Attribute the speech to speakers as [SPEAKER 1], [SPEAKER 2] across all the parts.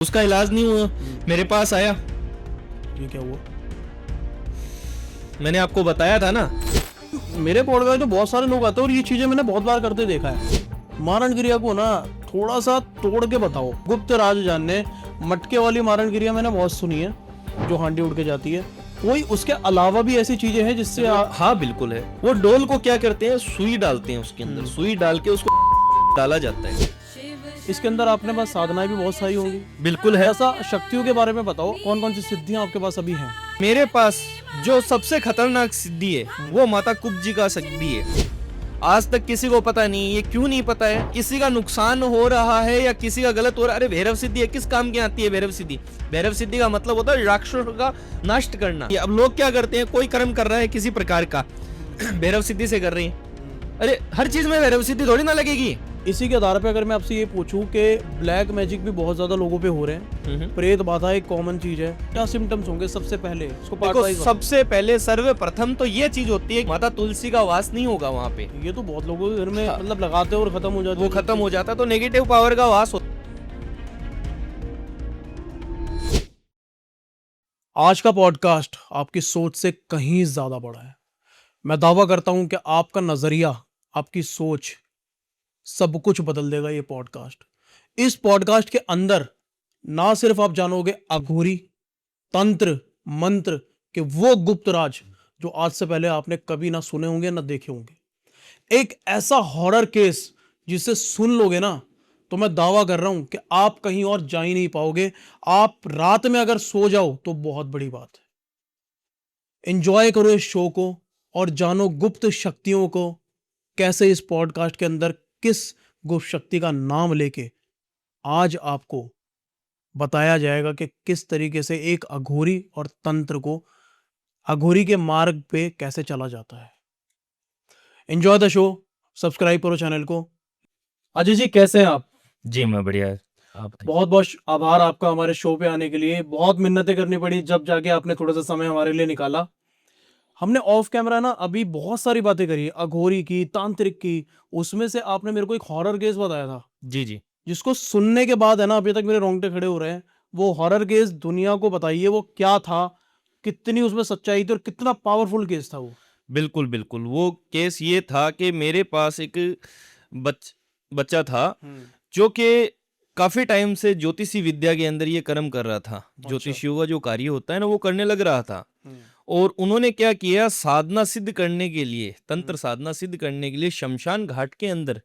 [SPEAKER 1] उसका इलाज नहीं हुआ, मेरे पास आया।
[SPEAKER 2] ये क्या हुआ?
[SPEAKER 1] मैंने आपको बताया था ना।
[SPEAKER 2] मेरे पॉडकास्ट में बहुत सारे लोग आते हैं और ये चीजें मैंने बहुत बार करते देखा है। मारण क्रिया को ना थोड़ा सा तोड़ के बताओ। गुप्त राज जानने मटके वाली मारण क्रिया मैंने बहुत सुनी है, जो हांडी उड़ के जाती है। कोई उसके अलावा भी ऐसी चीजें हैं जिससे
[SPEAKER 1] हाँ बिल्कुल है। वो डोल को क्या करते हैं, सुई डालते हैं उसके अंदर, सुई डाल के उसको डाला जाता है।
[SPEAKER 2] इसके अंदर आपने पास साधनाएं भी बहुत सारी होंगी।
[SPEAKER 1] बिल्कुल है।
[SPEAKER 2] ऐसा शक्तियों के बारे में बताओ, कौन कौन सी सिद्धियां आपके पास अभी हैं?
[SPEAKER 1] मेरे पास जो सबसे खतरनाक सिद्धि है वो माता कुब्जी का सिद्धि है। आज तक किसी को पता नहीं, ये क्यों नहीं पता है? किसी का नुकसान हो रहा है या किसी का गलत हो रहा है। अरे भैरव सिद्धि है, किस काम की आती है भैरव सिद्धि? भैरव सिद्धि का मतलब होता है राक्षसों का नष्ट करना। अब लोग क्या करते हैं, कोई कर्म कर रहा है किसी प्रकार का, भैरव सिद्धि से कर रहे हैं। अरे हर चीज में भैरव सिद्धि थोड़ी ना लगेगी।
[SPEAKER 2] इसी के आधार पे अगर मैं आपसे ये पूछूं कि ब्लैक मैजिक भी बहुत ज्यादा लोगों पे हो रहे हैं, प्रेत बाधा एक कॉमन चीज है, क्या सिम्टम्स होंगे सबसे पहले? इसको
[SPEAKER 1] देखो, सबसे पहले सर्वप्रथम तो ये चीज होती है, माता तुलसी का वास नहीं होगा वहाँ पे।
[SPEAKER 2] ये तो बहुत लोगों के घर में मतलब लगाते हैं और खत्म हो जाता है।
[SPEAKER 1] वो खत्म हो जाता है तो नेगेटिव पावर का वास होता है।
[SPEAKER 2] आज का पॉडकास्ट आपकी सोच से कहीं ज्यादा बड़ा है। मैं दावा करता हूं कि आपका नजरिया, आपकी सोच, सब कुछ बदल देगा ये पॉडकास्ट। इस पॉडकास्ट के अंदर ना सिर्फ आप जानोगे अघोरी, तंत्र, मंत्र के वो गुप्त राज जो आज से पहले आपने कभी ना सुने होंगे ना देखे होंगे। एक ऐसा हॉरर केस जिसे सुन लोगे ना तो मैं दावा कर रहा हूं कि आप कहीं और जा ही नहीं पाओगे। आप रात में अगर सो जाओ तो बहुत बड़ी बात है। एंजॉय करो इस शो को और जानो गुप्त शक्तियों को। कैसे इस पॉडकास्ट के अंदर किस गुप्त शक्ति का नाम लेके आज आपको बताया जाएगा कि किस तरीके से एक अघोरी और तंत्र को अघोरी के मार्ग पे कैसे चला जाता है। एंजॉय द शो, सब्सक्राइब करो चैनल को। अजय जी, कैसे हैं आप?
[SPEAKER 1] जी मैं बढ़िया है। आप
[SPEAKER 2] बहुत बहुत आभार आपका हमारे शो पे आने के लिए। बहुत मिन्नतें करनी पड़ी जब जाके आपने थोड़ा सा समय हमारे लिए निकाला। हमने ऑफ कैमरा ना अभी बहुत सारी बातें करी, अघोरी की, तांत्रिक की। उसमें से आपने मेरे को एक हॉरर केस बताया था,
[SPEAKER 1] जी जी।
[SPEAKER 2] जिसको सुनने के बाद है ना अभी तक मेरे रोंगटे खड़े हो रहे हैं। वो हॉरर केस दुनिया को बताइए, वो क्या था, कितनी उसमें सच्चाई थी और कितना पावरफुल केस था वो।
[SPEAKER 1] बिल्कुल बिल्कुल। वो केस ये था कि मेरे पास एक बच्चा था जो कि काफी टाइम से ज्योतिषी विद्या के अंदर ये कर्म कर रहा था। ज्योतिषियों का जो कार्य होता है ना, वो करने लग रहा था। और उन्होंने क्या किया, साधना सिद्ध करने के लिए, तंत्र साधना सिद्ध करने के लिए शमशान घाट के अंदर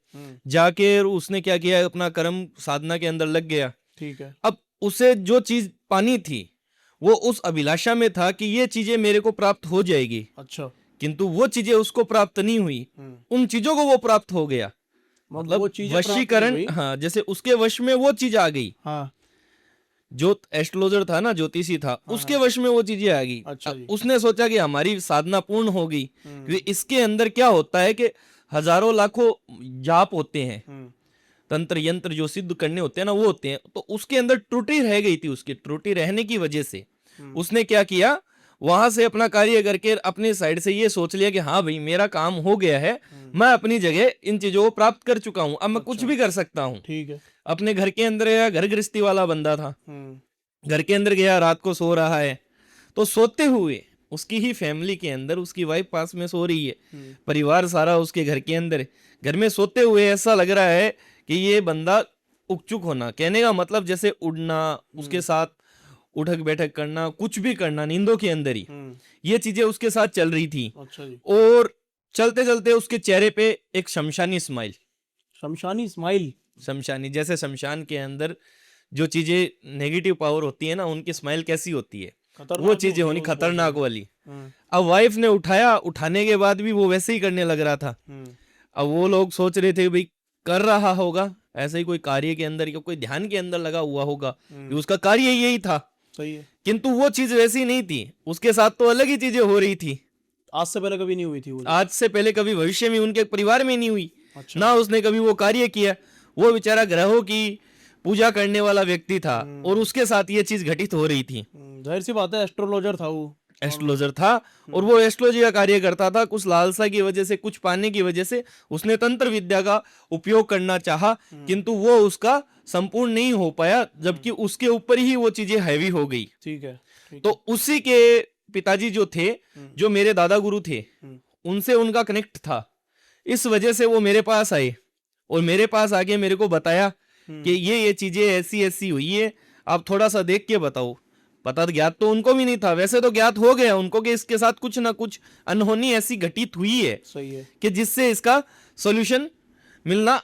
[SPEAKER 1] जाके उसने क्या किया, अपना कर्म साधना के अंदर लग गया।
[SPEAKER 2] ठीक है।
[SPEAKER 1] अब उसे जो चीज पानी थी वो उस अभिलाषा में था कि ये चीजें मेरे को प्राप्त हो जाएगी।
[SPEAKER 2] अच्छा।
[SPEAKER 1] किंतु वो चीजें उसको प्राप्त नहीं हुई। उन चीजों को वो प्राप्त हो गया, मतलब
[SPEAKER 2] वो चीजें प्राप्त
[SPEAKER 1] वशीकरण।
[SPEAKER 2] हुई।
[SPEAKER 1] हाँ, जैसे उसके वश में वो चीज आ गई।
[SPEAKER 2] हाँ।
[SPEAKER 1] जो एस्ट्रोलॉजर था ना, ज्योतिषी था, उसके वश में वो चीजें आ गई।
[SPEAKER 2] अच्छा जी।
[SPEAKER 1] उसने सोचा कि हमारी साधना पूर्ण हो गई, क्योंकि इसके अंदर क्या होता है कि हजारों लाखों जाप होते हैं, तंत्र यंत्र जो सिद्ध करने होते हैं ना, वो होते हैं। तो उसके अंदर त्रुटि रह गई थी। उसकी त्रुटि रहने की वजह से उसने क्या किया, वहां से अपना कार्य करके अपनी साइड से ये सोच लिया कि हाँ भाई, मेरा काम हो गया है, मैं अपनी जगह इन चीजों को प्राप्त कर चुका हूं, अब मैं कुछ भी कर सकता हूं।
[SPEAKER 2] ठीक है।
[SPEAKER 1] अपने घर के अंदर गया, घर गृहस्थी वाला बंदा था। घर के अंदर गया, रात को सो रहा है, तो सोते हुए उसकी ही फैमिली के अंदर उसकी वाइफ पास में सो रही है, परिवार सारा उसके घर के अंदर। घर में सोते हुए ऐसा लग रहा है कि ये बंदा उकचुक होना, कहने का मतलब जैसे उड़ना, उसके साथ उठक बैठक करना, कुछ भी करना नींदों के अंदर ही, ये चीजें उसके साथ चल रही थी।
[SPEAKER 2] अच्छा जी।
[SPEAKER 1] और चलते चलते उसके चेहरे पे एक शमशानी स्माइल।
[SPEAKER 2] शमशानी स्माइल?
[SPEAKER 1] शमशानी, जैसे शमशान के अंदर जो चीजें नेगेटिव पावर होती है ना, उनकी स्माइल कैसी होती है, वो चीजें होनी खतरनाक वाली। अब वाइफ ने उठाया, उठाने के बाद भी वो वैसे ही करने लग रहा था। अब वो लोग सोच रहे थे भाई कर रहा होगा ऐसे ही कोई कार्य के अंदर या कोई ध्यान के अंदर लगा हुआ होगा, कि उसका कार्य यही था।
[SPEAKER 2] सही है।
[SPEAKER 1] किंतु वो चीज वैसी नहीं थी, उसके साथ तो अलग ही चीजें हो रही थी।
[SPEAKER 2] आज से पहले कभी नहीं हुई थी वो?
[SPEAKER 1] आज से पहले कभी भविष्य में उनके परिवार में नहीं हुई।
[SPEAKER 2] अच्छा।
[SPEAKER 1] ना उसने कभी वो कार्य किया। वो बेचारा ग्रहों की पूजा करने वाला व्यक्ति था और उसके साथ ये चीज घटित हो रही थी।
[SPEAKER 2] जाहिर सी बात है, एस्ट्रोलॉजर था वो।
[SPEAKER 1] एस्ट्रोलॉजर था और वो एस्ट्रोलॉजी का कार्य करता था। कुछ लालसा की वजह से, कुछ पाने की वजह से उसने तंत्र विद्या का उपयोग करना चाहा, किंतु वो उसका संपूर्ण नहीं हो पाया, जबकि उसके ऊपर ही वो चीजें हैवी हो गई।
[SPEAKER 2] ठीक है।
[SPEAKER 1] तो उसी के पिताजी जो थे, जो मेरे दादा गुरु थे, उनसे उनका कनेक्ट था। इस वजह से वो मेरे पास आए और मेरे पास आके मेरे को बताया कि ये चीजें ऐसी ऐसी हुई है, आप थोड़ा सा देख के बताओ। पता ज्ञात तो उनको भी नहीं था, वैसे तो ज्ञात हो गया उनको कि इसके साथ कुछ ना कुछ अनहोनी ऐसी घटित हुई है,
[SPEAKER 2] सही है,
[SPEAKER 1] कि जिससे इसका सॉल्यूशन मिलना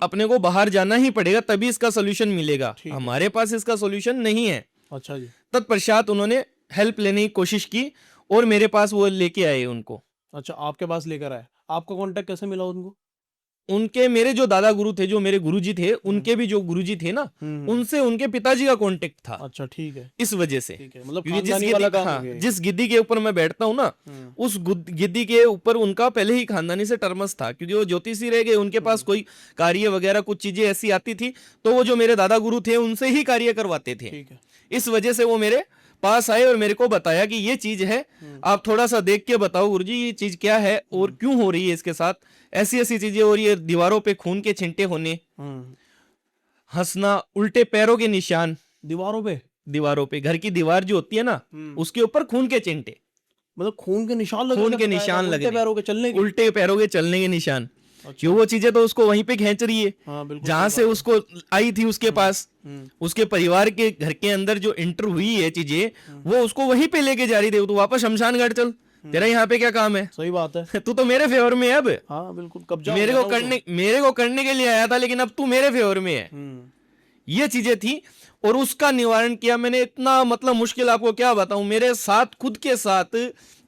[SPEAKER 1] अपने को बाहर जाना ही पड़ेगा, तभी इसका सॉल्यूशन मिलेगा। हमारे पास इसका सॉल्यूशन नहीं है।
[SPEAKER 2] अच्छा जी।
[SPEAKER 1] तत्पश्चात उन्होंने हेल्प लेने की कोशिश की और मेरे पास वो लेके आए उनको।
[SPEAKER 2] अच्छा, आपके पास लेकर आए। आपका कांटेक्ट कैसे मिला उनको?
[SPEAKER 1] उनके, मेरे जो दादा गुरु थे, जो मेरे गुरुजी थे, उनके भी जो गुरुजी थे ना, उनसे उनके पिताजी का कांटेक्ट था।
[SPEAKER 2] अच्छा, ठीक है।
[SPEAKER 1] इस वजह से,
[SPEAKER 2] ठीक है, मतलब
[SPEAKER 1] क्योंकि
[SPEAKER 2] खानदानी वाला काम हो गया ये।
[SPEAKER 1] जिस गिद्दी के ऊपर मैं बैठता हूँ ना, उस गिद्दी के ऊपर उनका पहले ही खानदानी से टर्मस था, क्योंकि वो ज्योतिषी रह गए। उनके पास कोई कार्य वगैरह कुछ चीजें ऐसी आती थी, तो वो जो मेरे दादा गुरु थे उनसे ही कार्य करवाते थे।
[SPEAKER 2] ठीक है।
[SPEAKER 1] इस वजह से वो मेरे पास आए और मेरे को बताया कि ये चीज है, आप थोड़ा सा देख के बताओ गुरुजी ये चीज क्या है और क्यों हो रही है इसके साथ, ऐसी ऐसी चीजें हो रही है, दीवारों पे खून के छिंटे होने, हंसना, उल्टे पैरों के निशान दीवारों पे, घर की दीवार जो होती है ना, उसके ऊपर खून के चिंटे,
[SPEAKER 2] मतलब खून के निशान लगे,
[SPEAKER 1] खून के निशान लगे,
[SPEAKER 2] उल्टे पैरों के चलने के।
[SPEAKER 1] उल्टे पैरों के चलने के निशान। क्यों, वो चीजें तो उसको वहीं पे खींच रही है,
[SPEAKER 2] हाँ, बिल्कुल
[SPEAKER 1] जहां से उसको आई थी उसके पास, उसके परिवार के घर के अंदर जो एंटर हुई है चीजें, वो उसको वहीं पे लेके जा रही थी। तू वापस शमशान घाट चल, तेरा यहाँ पे क्या काम है?
[SPEAKER 2] सही बात है।
[SPEAKER 1] तू तो मेरे फेवर में है अब।
[SPEAKER 2] हाँ बिल्कुल, कब्जा
[SPEAKER 1] मेरे को करने के लिए आया था, लेकिन अब तू मेरे फेवर में है। ये चीजें थी और उसका निवारण किया मैंने। इतना मतलब मुश्किल आपको क्या बताऊं, मेरे साथ, खुद के साथ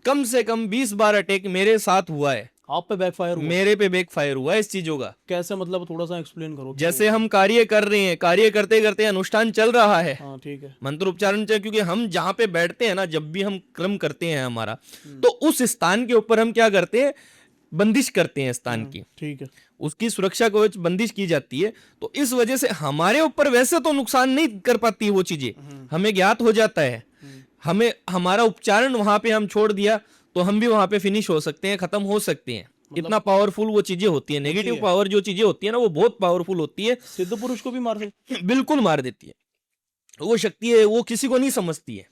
[SPEAKER 1] कम से कम 20 बार अटैक मेरे साथ हुआ है।
[SPEAKER 2] आप पे बैकफायर हुआ?
[SPEAKER 1] मेरे पे बैकफायर हुआ है इस चीजों का।
[SPEAKER 2] कैसे, मतलब थोड़ा सा एक्सप्लेन करो।
[SPEAKER 1] जैसे हम कार्य कर रहे हैं, कार्य करते करते अनुष्ठान चल रहा है,
[SPEAKER 2] हाँ ठीक है,
[SPEAKER 1] मंत्र उच्चारण चल, क्योंकि हम जहां पे बैठते हैं ना, जब भी हम क्रम करते हैं हमारा, तो उस स्थान के ऊपर हम क्या करते हैं, बंदिश करते हैं स्थान की।
[SPEAKER 2] ठीक है,
[SPEAKER 1] उसकी सुरक्षा को बंदिश की जाती है। तो इस वजह से हमारे ऊपर वैसे तो नुकसान नहीं कर पाती वो चीजें, हमें ज्ञात हो जाता है, हमें हमारा उपचारण वहां पे हम छोड़ दिया तो हम भी वहां पे फिनिश हो सकते हैं, खत्म हो सकते हैं। इतना पावरफुल वो चीजें होती है। नेगेटिव पावर जो चीजें होती है ना, वो बहुत पावरफुल होती है।
[SPEAKER 2] सिद्ध पुरुष को भी मार सकती है?
[SPEAKER 1] बिल्कुल मार देती है। वो शक्ति है, वो किसी को नहीं समझती है।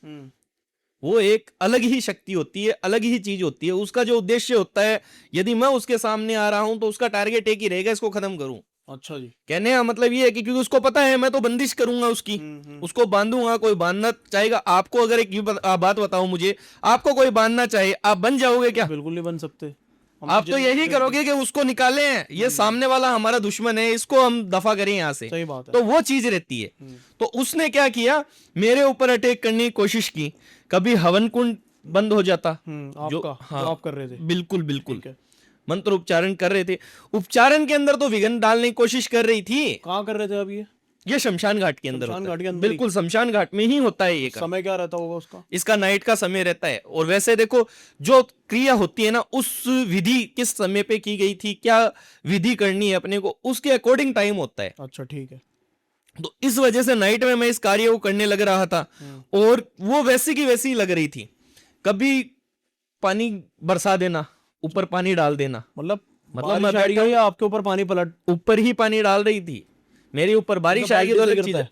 [SPEAKER 1] वो एक अलग ही शक्ति होती है, अलग ही चीज होती है। उसका जो उद्देश्य होता है, यदि मैं उसके सामने आ रहा हूं तो उसका टारगेट एक ही रहेगा, इसको खत्म करूं।
[SPEAKER 2] अच्छा जी।
[SPEAKER 1] कहने का मतलब ये है कि क्योंकि उसको पता है मैं तो बंदिश करूंगा उसकी, उसको बांधूंगा। कोई बांधना चाहेगा आपको, अगर एक बात बताओ मुझे, आपको कोई बांधना चाहे, आप बन जाओगे क्या?
[SPEAKER 2] बिल्कुल नहीं बन सकते।
[SPEAKER 1] आप तो यही करोगे कि उसको निकालें, ये सामने वाला हमारा दुश्मन है, इसको हम दफा करें यहाँ से।
[SPEAKER 2] सही बात है।
[SPEAKER 1] तो वो चीज रहती है। तो उसने क्या किया, मेरे ऊपर अटैक करने की कोशिश की। कभी हवन कुंड बंद हो जाता,
[SPEAKER 2] आपका
[SPEAKER 1] जो
[SPEAKER 2] आप कर रहे थे।
[SPEAKER 1] बिल्कुल बिल्कुल, मंत्र उपचारण कर रहे थे, उपचारण के अंदर तो विघ्न डालने की कोशिश कर रही थी।
[SPEAKER 2] कहाँ कर रहे थे अब
[SPEAKER 1] ये शमशान घाट के अंदर
[SPEAKER 2] शमशान
[SPEAKER 1] होता
[SPEAKER 2] घाट के
[SPEAKER 1] है।
[SPEAKER 2] अंदर ही?
[SPEAKER 1] बिल्कुल शमशान घाट में ही होता है ये काम।
[SPEAKER 2] समय क्या रहता होगा उसका?
[SPEAKER 1] इसका नाइट का समय रहता है। और वैसे देखो, जो क्रिया होती है ना, उस विधि किस समय पे की गई थी, क्या विधि करनी है अपने को, उसके अकॉर्डिंग टाइम होता है।
[SPEAKER 2] अच्छा ठीक है।
[SPEAKER 1] तो इस वजह से नाइट में मैं इस कार्य को करने लग रहा था और वो वैसी की वैसी लग रही थी। कभी पानी बरसा देना, ऊपर पानी डाल देना, मतलब मैं बैठा
[SPEAKER 2] या आपके ऊपर पानी पलट?
[SPEAKER 1] ऊपर ही पानी डाल रही थी मेरे ऊपर। बारिश आ गई तो अलग चीज है,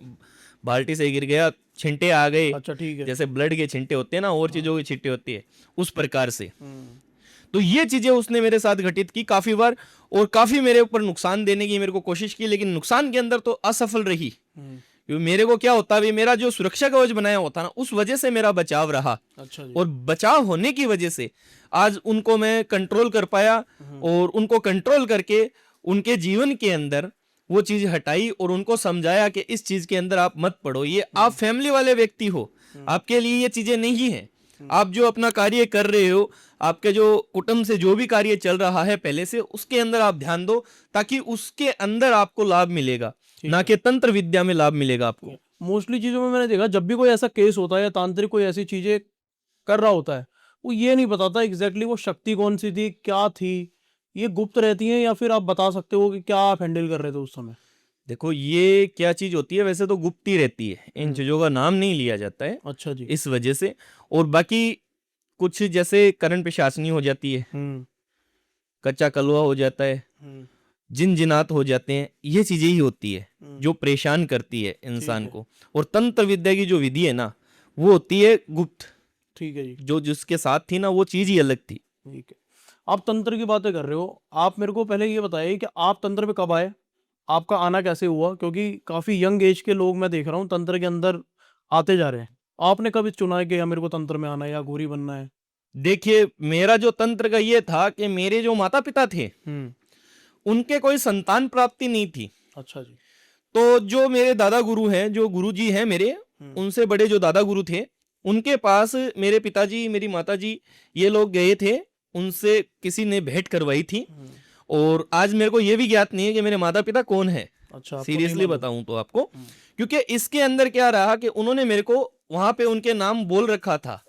[SPEAKER 1] बाल्टी से गिर गया, छिंटे आ गए।
[SPEAKER 2] अच्छा ठीक है।
[SPEAKER 1] जैसे ब्लड के छिंटे होते हैं ना, और चीजों के छिंटे होती है, उस प्रकार से। तो ये चीजें उसने मेरे साथ घटित की काफी बार और काफी मेरे ऊपर नुकसान देने की मेरे को कोशिश की, लेकिन नुकसान के अंदर तो असफल रही। क्योंकि मेरे को क्या होता है, मेरा जो सुरक्षा कवच बनाया होता ना, उस वजह से मेरा बचाव रहा।
[SPEAKER 2] अच्छा जी।
[SPEAKER 1] और बचाव होने की वजह से आज उनको मैं कंट्रोल कर पाया और उनको कंट्रोल करके उनके जीवन के अंदर वो चीज हटाई और उनको समझाया कि इस चीज के अंदर आप मत पड़ो। ये आप फैमिली वाले व्यक्ति हो, आपके लिए ये चीजें नहीं है। आप जो अपना कार्य कर रहे हो, आपके जो कुटुंब से जो भी कार्य चल रहा है पहले से, उसके अंदर आप ध्यान दो, ताकि उसके अंदर आपको लाभ मिलेगा, ना कि तंत्र विद्या में लाभ मिलेगा आपको।
[SPEAKER 2] मोस्टली चीजों में मैंने देखा, जब भी कोई ऐसा केस होता है या तांत्रिक कोई ऐसी चीजें कर रहा होता है, वो ये नहीं बताता एग्जैक्टली वो शक्ति कौन सी थी, क्या थी। ये गुप्त रहती है, या फिर आप बता सकते हो कि क्या आप हैंडल कर रहे थे उस समय?
[SPEAKER 1] देखो, ये क्या चीज होती है, वैसे तो गुप्त ही रहती है, इन चीजों का नाम नहीं लिया जाता है।
[SPEAKER 2] अच्छा जी।
[SPEAKER 1] इस वजह से। और बाकी कुछ जैसे करण पिशाचनी हो जाती है, कच्चा कलवा हो जाता है, जिन जिनात हो जाते हैं, ये चीजें ही होती है जो परेशान करती है इंसान को। और तंत्र विद्या की जो विधि है ना, वो होती है गुप्त।
[SPEAKER 2] ठीक है जी।
[SPEAKER 1] जो जिसके साथ थी ना, वो चीज ही अलग थी।
[SPEAKER 2] ठीक है, आप तंत्र की बातें कर रहे हो, आप मेरे को पहले ये बताइए कि आप तंत्र पे कब आए, आपका आना कैसे हुआ? क्योंकि काफी यंग एज के लोग मैं देख रहा हूँ तंत्र के अंदर आते जा रहे हैं। आपने कब चुना है कि या मेरे को तंत्र में आना है या घोरी बनना है?
[SPEAKER 1] देखिए, मेरा जो तंत्र का ये था कि मेरे जो माता पिता थे, उनके कोई संतान प्राप्ति नहीं थी।
[SPEAKER 2] अच्छा जी।
[SPEAKER 1] तो जो मेरे दादा गुरु हैं, जो गुरु जी हैं मेरे, उनसे बड़े जो दादा गुरु थे, उनके पास मेरे पिताजी, मेरी माताजी, ये लोग गए थे। उनसे किसी ने भेंट करवाई थी। और आज मेरे को ये भी ज्ञात नहीं है कि मेरे माता पिता कौन है।
[SPEAKER 2] अच्छा,
[SPEAKER 1] सीरियसली बताऊं तो आपको, क्योंकि इसके अंदर क्या रहा कि उन्होंने मेरे को वहां पे उनके नाम बोल रखा था।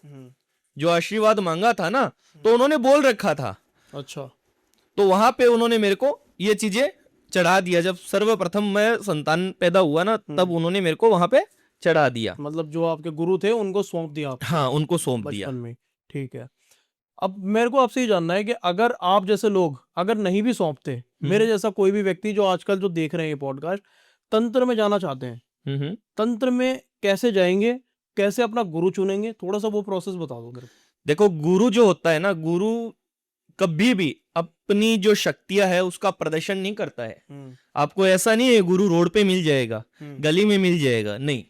[SPEAKER 1] जो आशीर्वाद मांगा था ना, तो उन्होंने बोल रखा था।
[SPEAKER 2] अच्छा,
[SPEAKER 1] तो वहां पे उन्होंने मेरे को ये चीजें चढ़ा दिया। जब सर्वप्रथम मैं संतान पैदा हुआ ना, तब उन्होंने मेरे को वहां पे चढ़ा दिया।
[SPEAKER 2] मतलब जो आपके गुरु थे उनको सौंप दिया आप?
[SPEAKER 1] हाँ, उनको सौंप दिया
[SPEAKER 2] बचपन में। ठीक है, अब मेरे को आपसे ये जानना है कि अगर आप जैसे लोग अगर नहीं भी सौंपते, मेरे जैसा कोई भी व्यक्ति जो आजकल जो देख रहे हैं ये पॉडकास्ट, तंत्र में जाना चाहते हैं, तंत्र में कैसे जाएंगे, कैसे अपना गुरु चुनेंगे? थोड़ा सा वो प्रोसेस बता दो मेरे को।
[SPEAKER 1] देखो, गुरु जो होता है ना, गुरु कभी भी अपनी जो शक्तियां है उसका प्रदर्शन नहीं करता है। आपको ऐसा नहीं है गुरु रोड पे मिल जाएगा, गली में मिल जाएगा, नहीं।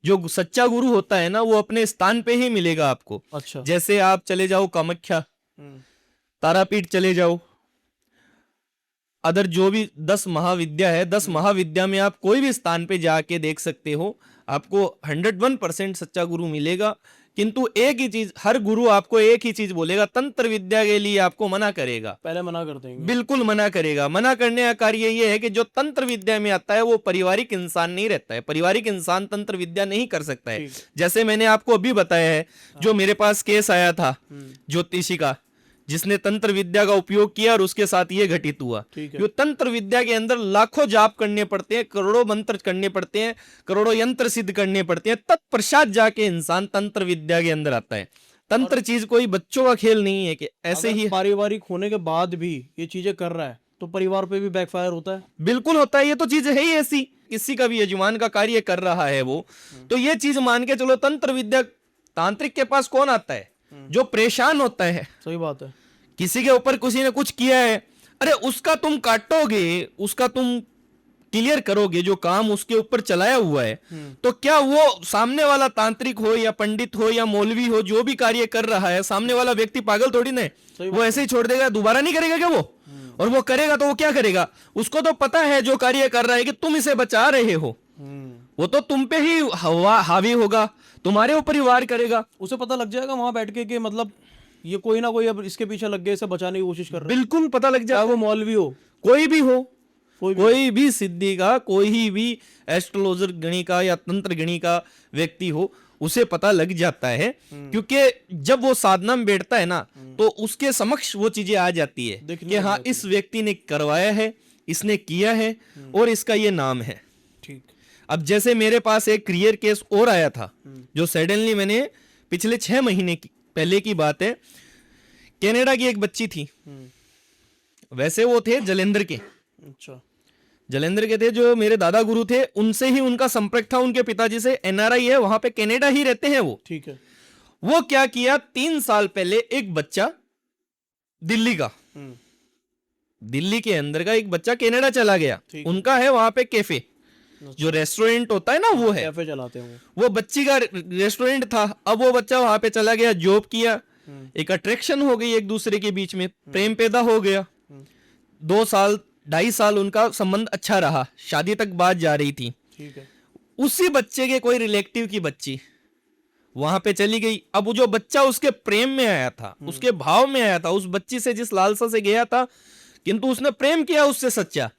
[SPEAKER 1] जो सच्चा गुरु होता है ना, वो अपने स्थान पे ही मिलेगा आपको।
[SPEAKER 2] अच्छा।
[SPEAKER 1] जैसे आप चले जाओ कामाख्या, तारापीठ चले जाओ, अदर जो भी 10 महाविद्या है, 10 महाविद्या में आप कोई भी स्थान पे जाके देख सकते हो, आपको 101% सच्चा गुरु मिलेगा। किंतु एक ही चीज, हर गुरु आपको एक ही चीज बोलेगा, तंत्र विद्या के लिए आपको मना करेगा।
[SPEAKER 2] पहले मना कर देंगे,
[SPEAKER 1] बिल्कुल मना करेगा। मना करने का कार्य ये है कि जो तंत्र विद्या में आता है वो पारिवारिक इंसान नहीं रहता है। पारिवारिक इंसान तंत्र विद्या नहीं कर सकता है। जैसे मैंने आपको अभी बताया है, जो मेरे पास केस आया था ज्योतिषी का, जिसने तंत्र विद्या का उपयोग किया और उसके साथ ये घटित हुआ। जो तंत्र विद्या के अंदर लाखों जाप करने पड़ते हैं, करोड़ों मंत्र करने पड़ते हैं, करोड़ों यंत्र सिद्ध करने पड़ते हैं, तत्पश्चात जाके इंसान तंत्र विद्या के अंदर आता है। तंत्र चीज कोई बच्चों का खेल नहीं है कि ऐसे ही
[SPEAKER 2] पारिवारिक होने के बाद भी ये चीजें कर रहा है तो परिवार पे भी बैकफायर होता है।
[SPEAKER 1] बिल्कुल होता है, ये तो चीज है ही ऐसी। किसी का भी यजमान का कार्य कर रहा है वो, तो ये चीज मान के चलो, तंत्र विद्या तांत्रिक के पास कौन आता है? जो परेशान होता है।
[SPEAKER 2] सही बात है।
[SPEAKER 1] किसी के ऊपर किसी ने कुछ किया है, अरे उसका तुम काटोगे, उसका तुम क्लियर करोगे जो काम उसके ऊपर चलाया हुआ है, तो क्या वो सामने वाला तांत्रिक हो या पंडित हो या मौलवी हो, जो भी कार्य कर रहा है, सामने वाला व्यक्ति पागल थोड़ी ना है। वो ऐसे ही छोड़ देगा? दोबारा नहीं करेगा क्या वो? और वो करेगा तो वो क्या करेगा? उसको तो पता है जो कार्य कर रहा है कि तुम इसे बचा रहे हो, वो तो तुम पे ही हावी होगा, तुम्हारे ऊपर ही वार करेगा।
[SPEAKER 2] उसे पता लग जाएगा वहां बैठ के कि मतलब ये कोई ना कोई अब इसके पीछे लग गए, इसे बचाने की कोशिश कर रहा है।
[SPEAKER 1] बिल्कुल पता लग जाएगा।
[SPEAKER 2] वो मौलवी हो,
[SPEAKER 1] कोई भी हो, कोई भी सिद्धि का, कोई भी एस्ट्रोलॉजर गणी का या तंत्र गणी का व्यक्ति हो, उसे पता लग जाता है। क्योंकि जब वो साधना में बैठता है ना, तो उसके समक्ष वो चीजें आ जाती है कि हाँ, इस व्यक्ति ने करवाया है, इसने किया है और इसका ये नाम है।
[SPEAKER 2] ठीक।
[SPEAKER 1] अब जैसे मेरे पास एक क्लियर केस और आया था, जो सडनली मैंने पिछले 6 महीने पहले की बात है, कनाडा की एक बच्ची थी। वैसे वो थे जलंधर के।
[SPEAKER 2] अच्छा।
[SPEAKER 1] जलंधर के थे, जो मेरे दादा गुरु थे, उनसे ही उनका संपर्क था, उनके पिताजी से। एनआरआई है, वहां पे कनाडा ही रहते हैं वो।
[SPEAKER 2] ठीक है।
[SPEAKER 1] वो क्या किया, 3 साल पहले एक बच्चा दिल्ली का, दिल्ली के अंदर का एक बच्चा कनाडा चला गया। उनका है वहां पे कैफे, जो रेस्टोरेंट होता है ना, वो है,
[SPEAKER 2] कैफे चलाते हैं
[SPEAKER 1] वो बच्ची का रेस्टोरेंट था। अब वो बच्चा वहां पे चला गया, जॉब किया, एक अट्रैक्शन हो गई एक दूसरे के बीच में, प्रेम पैदा हो गया। 2 साल 2.5 साल उनका संबंध अच्छा रहा, शादी तक बात जा रही थी।
[SPEAKER 2] ठीक है।
[SPEAKER 1] उसी बच्चे के कोई रिलेटिव की बच्ची वहां पे चली गई। अब वो जो बच्चा उसके प्रेम में आया था, उसके भाव में आया था, उस बच्ची से जिस लालसा से गया था, किंतु उसने प्रेम किया उससे सच्चा,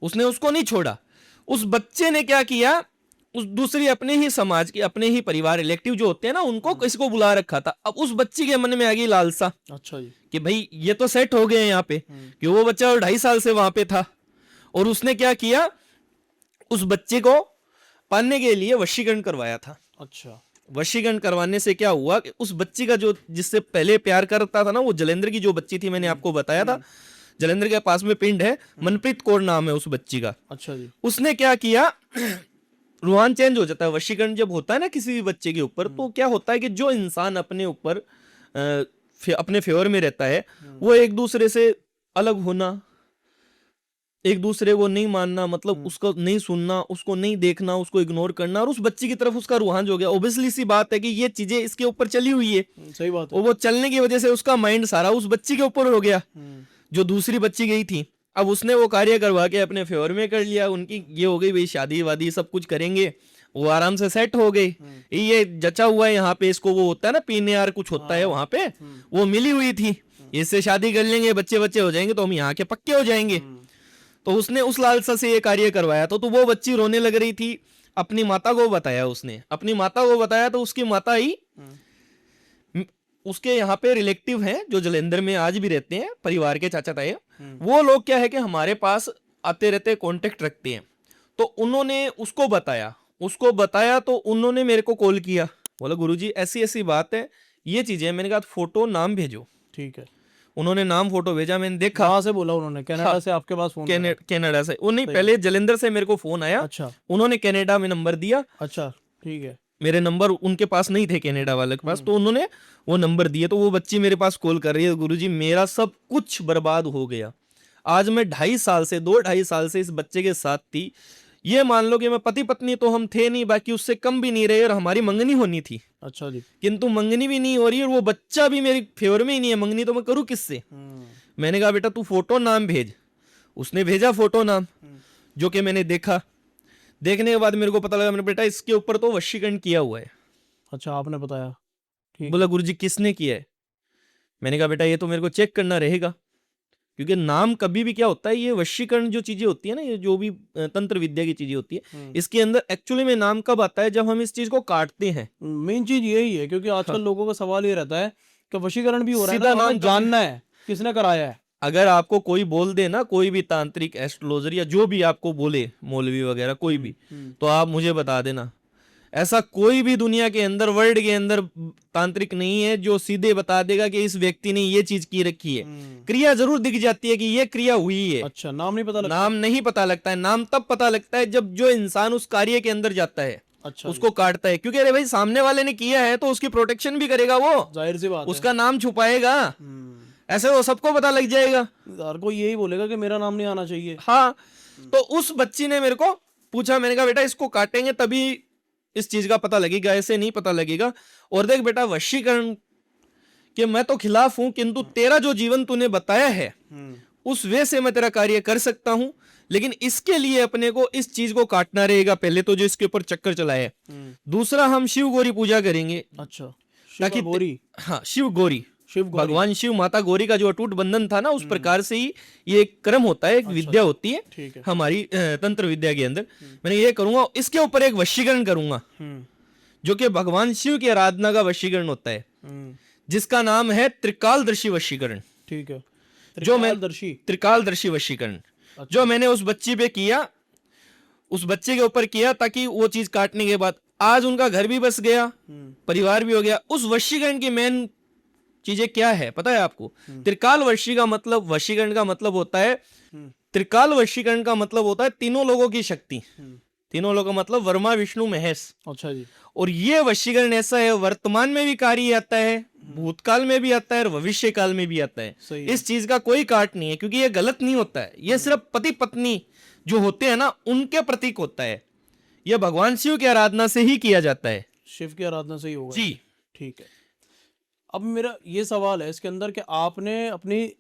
[SPEAKER 1] उसने उसको नहीं छोड़ा। उस बच्चे ने क्या किया, उस दूसरी अपने ही समाज की, अपने ही परिवार रिलेटिव जो होते हैं ना, उनको किसी को बुला रखा था। अब उस बच्ची के मन में आ गई लालसा।
[SPEAKER 2] अच्छा जी।
[SPEAKER 1] कि भाई ये तो सेट हो गए यहाँ पे, कि वो बच्चा 2.5 साल से वहां पे था। और उसने क्या किया, उस बच्चे को पाने के लिए वशीकरण करवाया था।
[SPEAKER 2] अच्छा।
[SPEAKER 1] वशीकरण करवाने से क्या हुआ कि उस बच्ची का जो जिससे पहले प्यार करता था ना, वो जलेंद्र की जो बच्ची थी, मैंने आपको बताया था, जलेंद्र के पास में पिंड है, मनप्रीत कौर नाम है उस बच्ची का।
[SPEAKER 2] अच्छा जी।
[SPEAKER 1] उसने क्या किया, रुहान चेंज हो जाता है। वशीकरण जब होता है ना किसी भी बच्चे के ऊपर, तो क्या होता है कि जो इंसान अपने ऊपर अपने फेवर में रहता है, वो एक दूसरे से अलग होना, एक दूसरे को नहीं मानना, मतलब उसको नहीं सुनना, उसको नहीं देखना, उसको इग्नोर करना, और उस बच्ची की तरफ उसका रुहान हो गया। ऑब्वियसली सी बात है कि ये चीजें इसके ऊपर चली हुई है,
[SPEAKER 2] सही बात है।
[SPEAKER 1] और वो चलने की वजह से उसका माइंड सारा उस बच्ची के ऊपर हो गया, जो दूसरी बच्ची गई थी। अब उसने वो कार्य करवा के अपने फेवर में कर लिया, उनकी ये हो गई भाई शादी वादी सब कुछ करेंगे, वो आराम से सेट हो गई। ये जचा हुआ है यहाँ पे, इसको वो होता है ना पीने यार कुछ होता है वहां पे, वो मिली हुई थी, इससे शादी कर लेंगे, बच्चे बच्चे हो जाएंगे तो हम यहाँ के पक्के हो जाएंगे। तो उसने उस लालसा से ये कार्य करवाया। तो वो बच्ची रोने लग रही थी, अपनी माता को बताया, उसने अपनी माता को बताया, तो उसकी माता ही उसके यहाँ पे रिलेटिव हैं जो जलंधर में आज भी रहते हैं, परिवार के चाचा ताए, वो लोग क्या है कि हमारे पास आते रहते, कांटेक्ट रखते हैं। तो उन्होंने उसको बताया तो उन्होंने मेरे को कॉल किया, बोला गुरुजी ऐसी ऐसी बात है, ये चीजें। मैंने कहा फोटो नाम भेजो।
[SPEAKER 2] ठीक है।
[SPEAKER 1] उन्होंने नाम फोटो भेजा, मैंने देखा।
[SPEAKER 2] कहाँ से बोला उन्होंने? कनाडा से आपके पास फोन?
[SPEAKER 1] कनाडा से। वो नहीं, पहले जलंधर से मेरे को फोन आया।
[SPEAKER 2] अच्छा।
[SPEAKER 1] उन्होंने कनाडा में नंबर दिया।
[SPEAKER 2] अच्छा ठीक है।
[SPEAKER 1] मेरे नंबर उनके पास नहीं थे, कनाडा वाले के पास, तो उन्होंने वो नंबर दिए। तो वो बच्ची मेरे पास कॉल कर रही है, गुरुजी मेरा सब कुछ बर्बाद हो गया। आज मैं 2.5 साल से इस बच्चे के साथ थी। ये मान लो कि मैं पति पत्नी तो हम थे नहीं, बाकी उससे कम भी नहीं रहे, और हमारी मंगनी होनी थी।
[SPEAKER 2] अच्छा जी।
[SPEAKER 1] किंतु मंगनी भी नहीं हो रही, और वो बच्चा भी मेरे फेवर में ही नहीं है, मंगनी तो मैं करूँ किससे। मैंने कहा बेटा तू फोटो नाम भेज। उसने भेजा फोटो नाम, जो कि मैंने देखा। देखने के बाद मेरे को पता लगा, मैंने बेटा इसके ऊपर तो वशीकरण किया हुआ है।
[SPEAKER 2] अच्छा, आपने बताया? ठीक।
[SPEAKER 1] बोला गुरुजी किसने किया है? मैंने कहा बेटा ये तो मेरे को चेक करना रहेगा, क्योंकि नाम कभी भी क्या होता है, ये वशीकरण जो चीजें होती है ना, ये जो भी तंत्र विद्या की चीजें होती है, इसके अंदर एक्चुअली में नाम कब आता है, जब हम इस चीज को काटते हैं।
[SPEAKER 2] मेन चीज यही है, क्योंकि आजकल लोगों का सवाल ये रहता है कि वशीकरण भी हो रहा है
[SPEAKER 1] सीधा
[SPEAKER 2] ना,
[SPEAKER 1] नाम
[SPEAKER 2] हमें जानना है किसने कराया है।
[SPEAKER 1] अगर आपको कोई बोल दे ना, कोई भी तांत्रिक, एस्ट्रोलॉजर या जो भी आपको बोले, मौलवी वगैरह कोई भी, तो आप मुझे बता देना। ऐसा कोई भी दुनिया के अंदर, वर्ल्ड के अंदर तांत्रिक नहीं है जो सीधे बता देगा कि इस व्यक्ति ने ये चीज की रखी है। क्रिया जरूर दिख जाती है कि ये क्रिया हुई है।
[SPEAKER 2] अच्छा, नाम नहीं पता लगता?
[SPEAKER 1] नाम नहीं पता लगता है। नाम तब पता लगता है जब जो इंसान उस कार्य के अंदर जाता है,
[SPEAKER 2] अच्छा,
[SPEAKER 1] उसको काटता है। क्योंकि अरे भाई सामने वाले ने किया है तो उसकी प्रोटेक्शन भी करेगा, वो
[SPEAKER 2] जाहिर सी बात है।
[SPEAKER 1] उसका नाम छुपाएगा, ऐसे वो सबको पता लग जाएगा।
[SPEAKER 2] हर कोई यही बोलेगा कि मेरा नाम नहीं आना चाहिए।
[SPEAKER 1] हाँ, तो उस बच्ची ने मेरे को पूछा, मैंने कहा बेटा इसको काटेंगे तभी इस चीज का पता लगेगा, ऐसे नहीं पता लगेगा। और देख बेटा, वशीकरण के मैं तो खिलाफ हूं, किंतु तेरा जो जीवन तूने बताया है उस वे से मैं तेरा कार्य कर सकता हूं, लेकिन इसके लिए अपने को इस चीज को काटना रहेगा। पहले तो जो इसके ऊपर चक्कर चलाए, दूसरा हम शिव गौरी पूजा करेंगे।
[SPEAKER 2] अच्छा,
[SPEAKER 1] ताकि
[SPEAKER 2] गौरी?
[SPEAKER 1] हाँ, शिव गौरी,
[SPEAKER 2] शिव गौरी।
[SPEAKER 1] भगवान शिव माता गौरी का जो अटूट बंधन था ना, उस प्रकार से ही ये एक क्रम होता है, एक विद्या होती है,
[SPEAKER 2] ठीक है।
[SPEAKER 1] हमारी तंत्र विद्या के अंदर। मैंने ये करूंगा, इसके ऊपर एक वशीकरण करूंगा, जो कि भगवान शिव की आराधना का वशीकरण होता है, जिसका नाम है त्रिकालदर्शी वशीकरण।
[SPEAKER 2] ठीक है।
[SPEAKER 1] जो मैं
[SPEAKER 2] त्रिकालदर्शी
[SPEAKER 1] वशीकरण जो मैंने उस बच्ची पे किया, उस बच्चे के ऊपर किया, ताकि वो चीज काटने के बाद आज उनका घर भी बस गया, परिवार भी हो गया। उस वशीकरण की मेन चीजें क्या है पता है आपको? त्रिकाल वशीकरण का मतलब होता है, त्रिकाल वशीकरण का मतलब होता है तीनों लोगों की शक्ति। तीनों लोगों का मतलब वर्मा, विष्णु, महेश।
[SPEAKER 2] अच्छा जी। और
[SPEAKER 1] ये वशीकरण ऐसा है, वर्तमान में भी कार्य आता है, भूतकाल में भी आता है, और भविष्य काल में भी आता है। इस चीज का कोई काट नहीं है, क्योंकि ये गलत नहीं होता है। ये सिर्फ पति पत्नी जो होते हैं ना, उनके प्रतीक होता है। यह भगवान शिव की आराधना से ही किया जाता है।
[SPEAKER 2] शिव की आराधना से ही होगा
[SPEAKER 1] जी।
[SPEAKER 2] ठीक है। अब मेरा ये सवाल है इसके अंदर कि आपने अपनी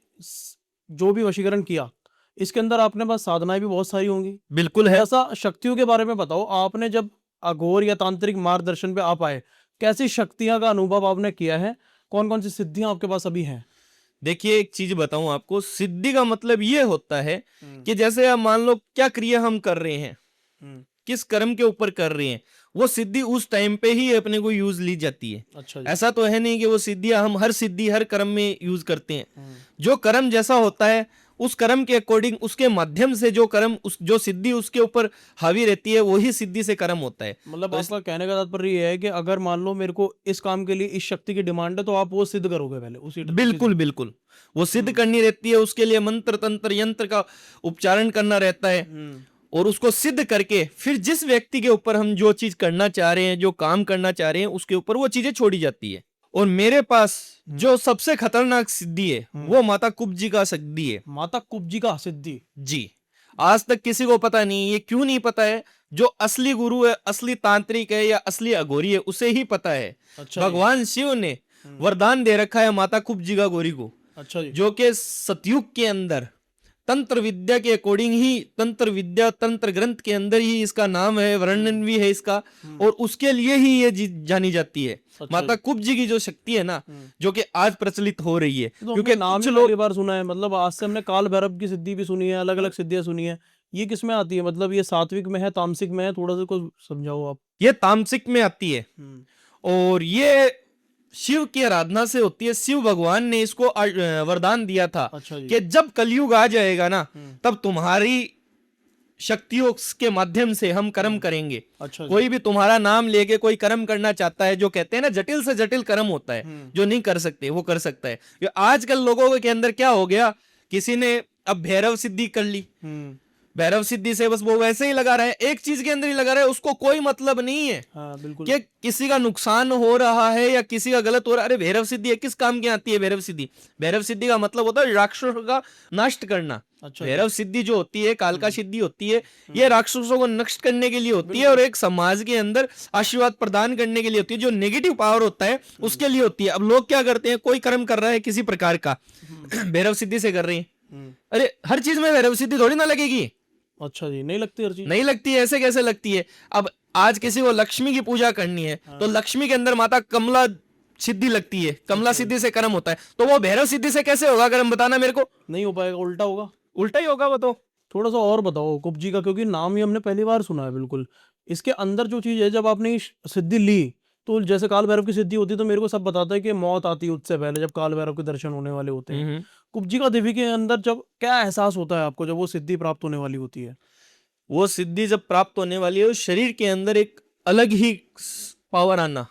[SPEAKER 2] जो भी वशीकरण किया, इसके अंदर आपने पास साधनाएं भी बहुत सारी होंगी।
[SPEAKER 1] बिल्कुल है।
[SPEAKER 2] ऐसा शक्तियों के बारे में बताओ, आपने जब अघोर या तांत्रिक मार्गदर्शन पे आप आए, कैसी शक्तियां का अनुभव आपने किया है? कौन कौन सी सिद्धियां आपके पास अभी हैं?
[SPEAKER 1] देखिए, एक चीज बताऊं आपको, सिद्धि का मतलब ये होता है कि जैसे आप मान लो क्या क्रिया हम कर रहे हैं, किस कर्म के ऊपर कर रहे हैं, वो सिद्धि उस टाइम पे ही अपने को यूज ली जाती है।
[SPEAKER 2] अच्छा,
[SPEAKER 1] ऐसा तो है नहीं कि वो सिद्धियां हम हर सिद्धि हर कर्म में यूज करते हैं। जो कर्म जैसा होता है उस कर्म के अकॉर्डिंग, उसके माध्यम से जो कर्म, जो सिद्धि उसके ऊपर हावी रहती है, वही सिद्धि से कर्म होता है।
[SPEAKER 2] मतलब
[SPEAKER 1] तो
[SPEAKER 2] आपका कहने का तात्पर्य ये है कि अगर मान लो मेरे को इस काम के लिए इस शक्ति की डिमांड है तो आप वो सिद्ध करोगे पहले
[SPEAKER 1] बिल्कुल बिल्कुल, वो सिद्ध करनी रहती है, उसके लिए मंत्र तंत्र यंत्र का उपचारण करना रहता है, और उसको सिद्ध करके फिर जिस व्यक्ति के ऊपर हम जो चीज करना चाह रहे हैं, जो काम करना चाह रहे हैं, उसके ऊपर वो चीजें छोड़ी जाती है। और मेरे पास जो सबसे खतरनाक सिद्धि है वो माता कुब्जी का सिद्धि है।
[SPEAKER 2] माता कुब्जी का सिद्धि?
[SPEAKER 1] जी, आज तक किसी को पता नहीं। ये क्यों नहीं पता है? जो असली गुरु है, असली तांत्रिक है या असली अघोरी है, उसे ही पता है।
[SPEAKER 2] अच्छा
[SPEAKER 1] भगवान शिव ने वरदान दे रखा है माता कुब्जी का गौरी को,
[SPEAKER 2] अच्छा जी।
[SPEAKER 1] जो कि सतयुग के अंदर तंत्र विद्या के अकॉर्डिंग ही, तंत्र विद्या तंत्र ग्रंथ के अंदर ही इसका नाम है, वर्णन भी है इसका, और उसके लिए ही ये जानी जाती है। माता कुब्जी की जो शक्ति है ना, जो कि आज प्रचलित हो रही है,
[SPEAKER 2] तो
[SPEAKER 1] क्योंकि
[SPEAKER 2] नाम
[SPEAKER 1] कुछ
[SPEAKER 2] ही
[SPEAKER 1] लोग
[SPEAKER 2] पहली बार सुना है। मतलब आज से हमने काल भैरव की सिद्धि भी सुनी है, अलग अलग सिद्धियां सुनी है। ये किस में आती है? मतलब ये सात्विक में है, तामसिक में है? थोड़ा सा कुछ समझाओ आप।
[SPEAKER 1] ये तामसिक में आती है, और ये शिव की आराधना से होती है। शिव भगवान ने इसको वरदान दिया था
[SPEAKER 2] अच्छा जी।
[SPEAKER 1] कि जब कलयुग आ जाएगा ना, तब तुम्हारी शक्तियों के माध्यम से हम कर्म करेंगे।
[SPEAKER 2] अच्छा
[SPEAKER 1] कोई भी तुम्हारा नाम लेके कोई कर्म करना चाहता है, जो कहते हैं ना जटिल से जटिल कर्म होता है, जो नहीं कर सकते वो कर सकता है। ये आजकल लोगों के अंदर क्या हो गया, किसी ने अब भैरव सिद्धि कर ली, भैरव सिद्धि से बस वो वैसे ही लगा रहा है, एक चीज के अंदर ही लगा रहा है, उसको कोई मतलब नहीं है
[SPEAKER 2] हाँ, बिल्कुल।
[SPEAKER 1] कि किसी का नुकसान हो रहा है या किसी का गलत हो रहा है। अरे भैरव सिद्धि है, किस काम की आती है भैरव सिद्धि? भैरव सिद्धि का मतलब होता है राक्षसों का नष्ट करना।
[SPEAKER 2] अच्छा।
[SPEAKER 1] भैरव सिद्धि जो होती है, कालका सिद्धि होती है, ये राक्षसों को नष्ट करने के लिए होती है, और एक समाज के अंदर आशीर्वाद प्रदान करने के लिए होती है। जो नेगेटिव पावर होता है उसके लिए होती है। अब लोग क्या करते हैं, कोई कर्म कर रहा है किसी प्रकार का, भैरव सिद्धि से कर रही है। अरे हर चीज में भैरव सिद्धि थोड़ी ना लगेगी।
[SPEAKER 2] अच्छा जी, नहीं लगती हर चीज?
[SPEAKER 1] नहीं लगती है, ऐसे कैसे लगती है? अब आज किसी को लक्ष्मी की पूजा करनी है, तो लक्ष्मी के अंदर माता कमला सिद्धि लगती है, कमला सिद्धि से कर्म होता है, तो वो भैरव सिद्धि से कैसे होगा? कर्म बताना मेरे को।
[SPEAKER 2] नहीं हो पाएगा, उल्टा होगा।
[SPEAKER 1] उल्टा ही होगा वो तो।
[SPEAKER 2] थोड़ा सा और बताओ कुब्जी का, क्योंकि नाम ही हमने पहली बार सुना है। बिल्कुल इसके अंदर जो चीज है, जब आपने ये सिद्धि ली, तो जैसे काल भैरव की सिद्धि होती है तो मेरे को सब बताता है कि मौत आती है उससे पहले, जब काल भैरव के दर्शन होने वाले होते हैं। कुब्जी का देवी के अंदर जब क्या एहसास होता है आपको, जब वो सिद्धि प्राप्त होने वाली होती है?
[SPEAKER 1] वो सिद्धि जब प्राप्त होने वाली है, उस शरीर के अंदर एक अलग ही पावर आना,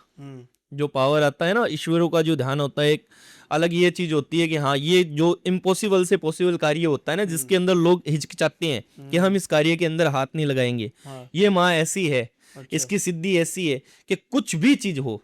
[SPEAKER 1] जो पावर आता है ना, ईश्वरों का जो ध्यान होता है, एक अलग ये चीज होती है कि हाँ, ये जो इम्पॉसिबल से पॉसिबल कार्य होता है ना, जिसके अंदर लोग हिचकिचाते हैं कि हम इस कार्य के अंदर हाथ नहीं लगाएंगे, ये माँ ऐसी है, इसकी सिद्धि ऐसी है कि कुछ भी चीज हो,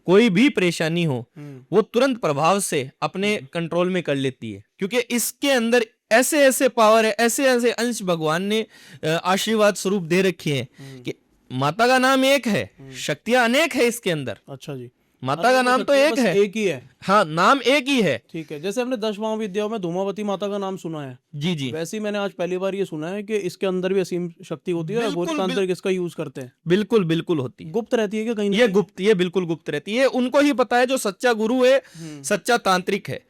[SPEAKER 1] कोई भी परेशानी हो, वो तुरंत प्रभाव से अपने कंट्रोल में कर लेती है। क्योंकि इसके अंदर ऐसे ऐसे पावर है, ऐसे ऐसे अंश भगवान ने आशीर्वाद स्वरूप दे रखे हैं कि माता का नाम एक है, शक्तियां अनेक है इसके अंदर।
[SPEAKER 2] अच्छा जी।
[SPEAKER 1] माता का नाम तो एक है,
[SPEAKER 2] एक ही है।
[SPEAKER 1] हाँ, नाम एक ही है।
[SPEAKER 2] ठीक है, जैसे हमने 10 महाविद्याओं में धूमावती माता का नाम सुना है,
[SPEAKER 1] जी जी,
[SPEAKER 2] वैसे ही मैंने आज पहली बार ये सुना है कि इसके अंदर भी असीम शक्ति होती है, और तांत्रिक इसका यूज करते हैं।
[SPEAKER 1] बिल्कुल बिल्कुल होती है।
[SPEAKER 2] गुप्त रहती है क्या कहीं?
[SPEAKER 1] ये गुप्त, ये बिल्कुल गुप्त रहती है। उनको ही पता है, जो सच्चा गुरु है, सच्चा तांत्रिक है,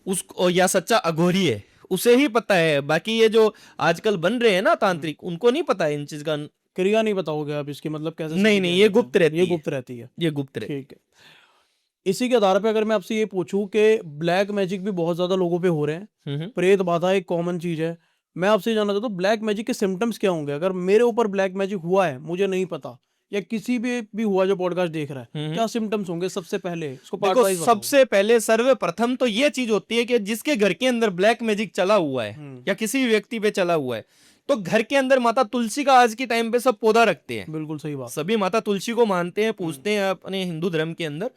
[SPEAKER 1] उसको या सच्चा अघोरी है, उसे ही पता है। बाकी ये जो आजकल बन रहे हैं ना तांत्रिक, उनको नहीं पता है इन चीज का।
[SPEAKER 2] क्रिया नहीं बताओगे आप इसकी, मतलब कैसे?
[SPEAKER 1] नहीं नहीं, ये गुप्त रहती है,
[SPEAKER 2] ये गुप्त रहती है।
[SPEAKER 1] ये गुप्त रहती है।
[SPEAKER 2] ठीक है। इसी के आधार पे अगर मैं आपसे ये पूछूं कि ब्लैक मैजिक भी बहुत ज्यादा लोगों पे हो रहे हैं, प्रेत बाधा एक कॉमन चीज है, मैं आपसे जानना चाहता हूँ ब्लैक मैजिक के सिम्टम्स क्या होंगे? अगर मेरे ऊपर ब्लैक मैजिक हुआ है, मुझे नहीं पता, या किसी भी हुआ जो पॉडकास्ट देख रहा है, क्या सिम्टम्स होंगे सबसे पहले? इसको पार्ट वाइज बताओ।
[SPEAKER 1] सबसे पहले सर्वप्रथम तो ये चीज होती है कि जिसके घर के अंदर ब्लैक मैजिक चला हुआ है या किसी भी व्यक्ति पे चला हुआ है, तो घर के अंदर माता तुलसी का आज के टाइम पे सब पौधा रखते हैं।
[SPEAKER 2] बिल्कुल सही बात।
[SPEAKER 1] सभी माता तुलसी को मानते हैं, पूजते हैं अपने हिंदू धर्म के अंदर।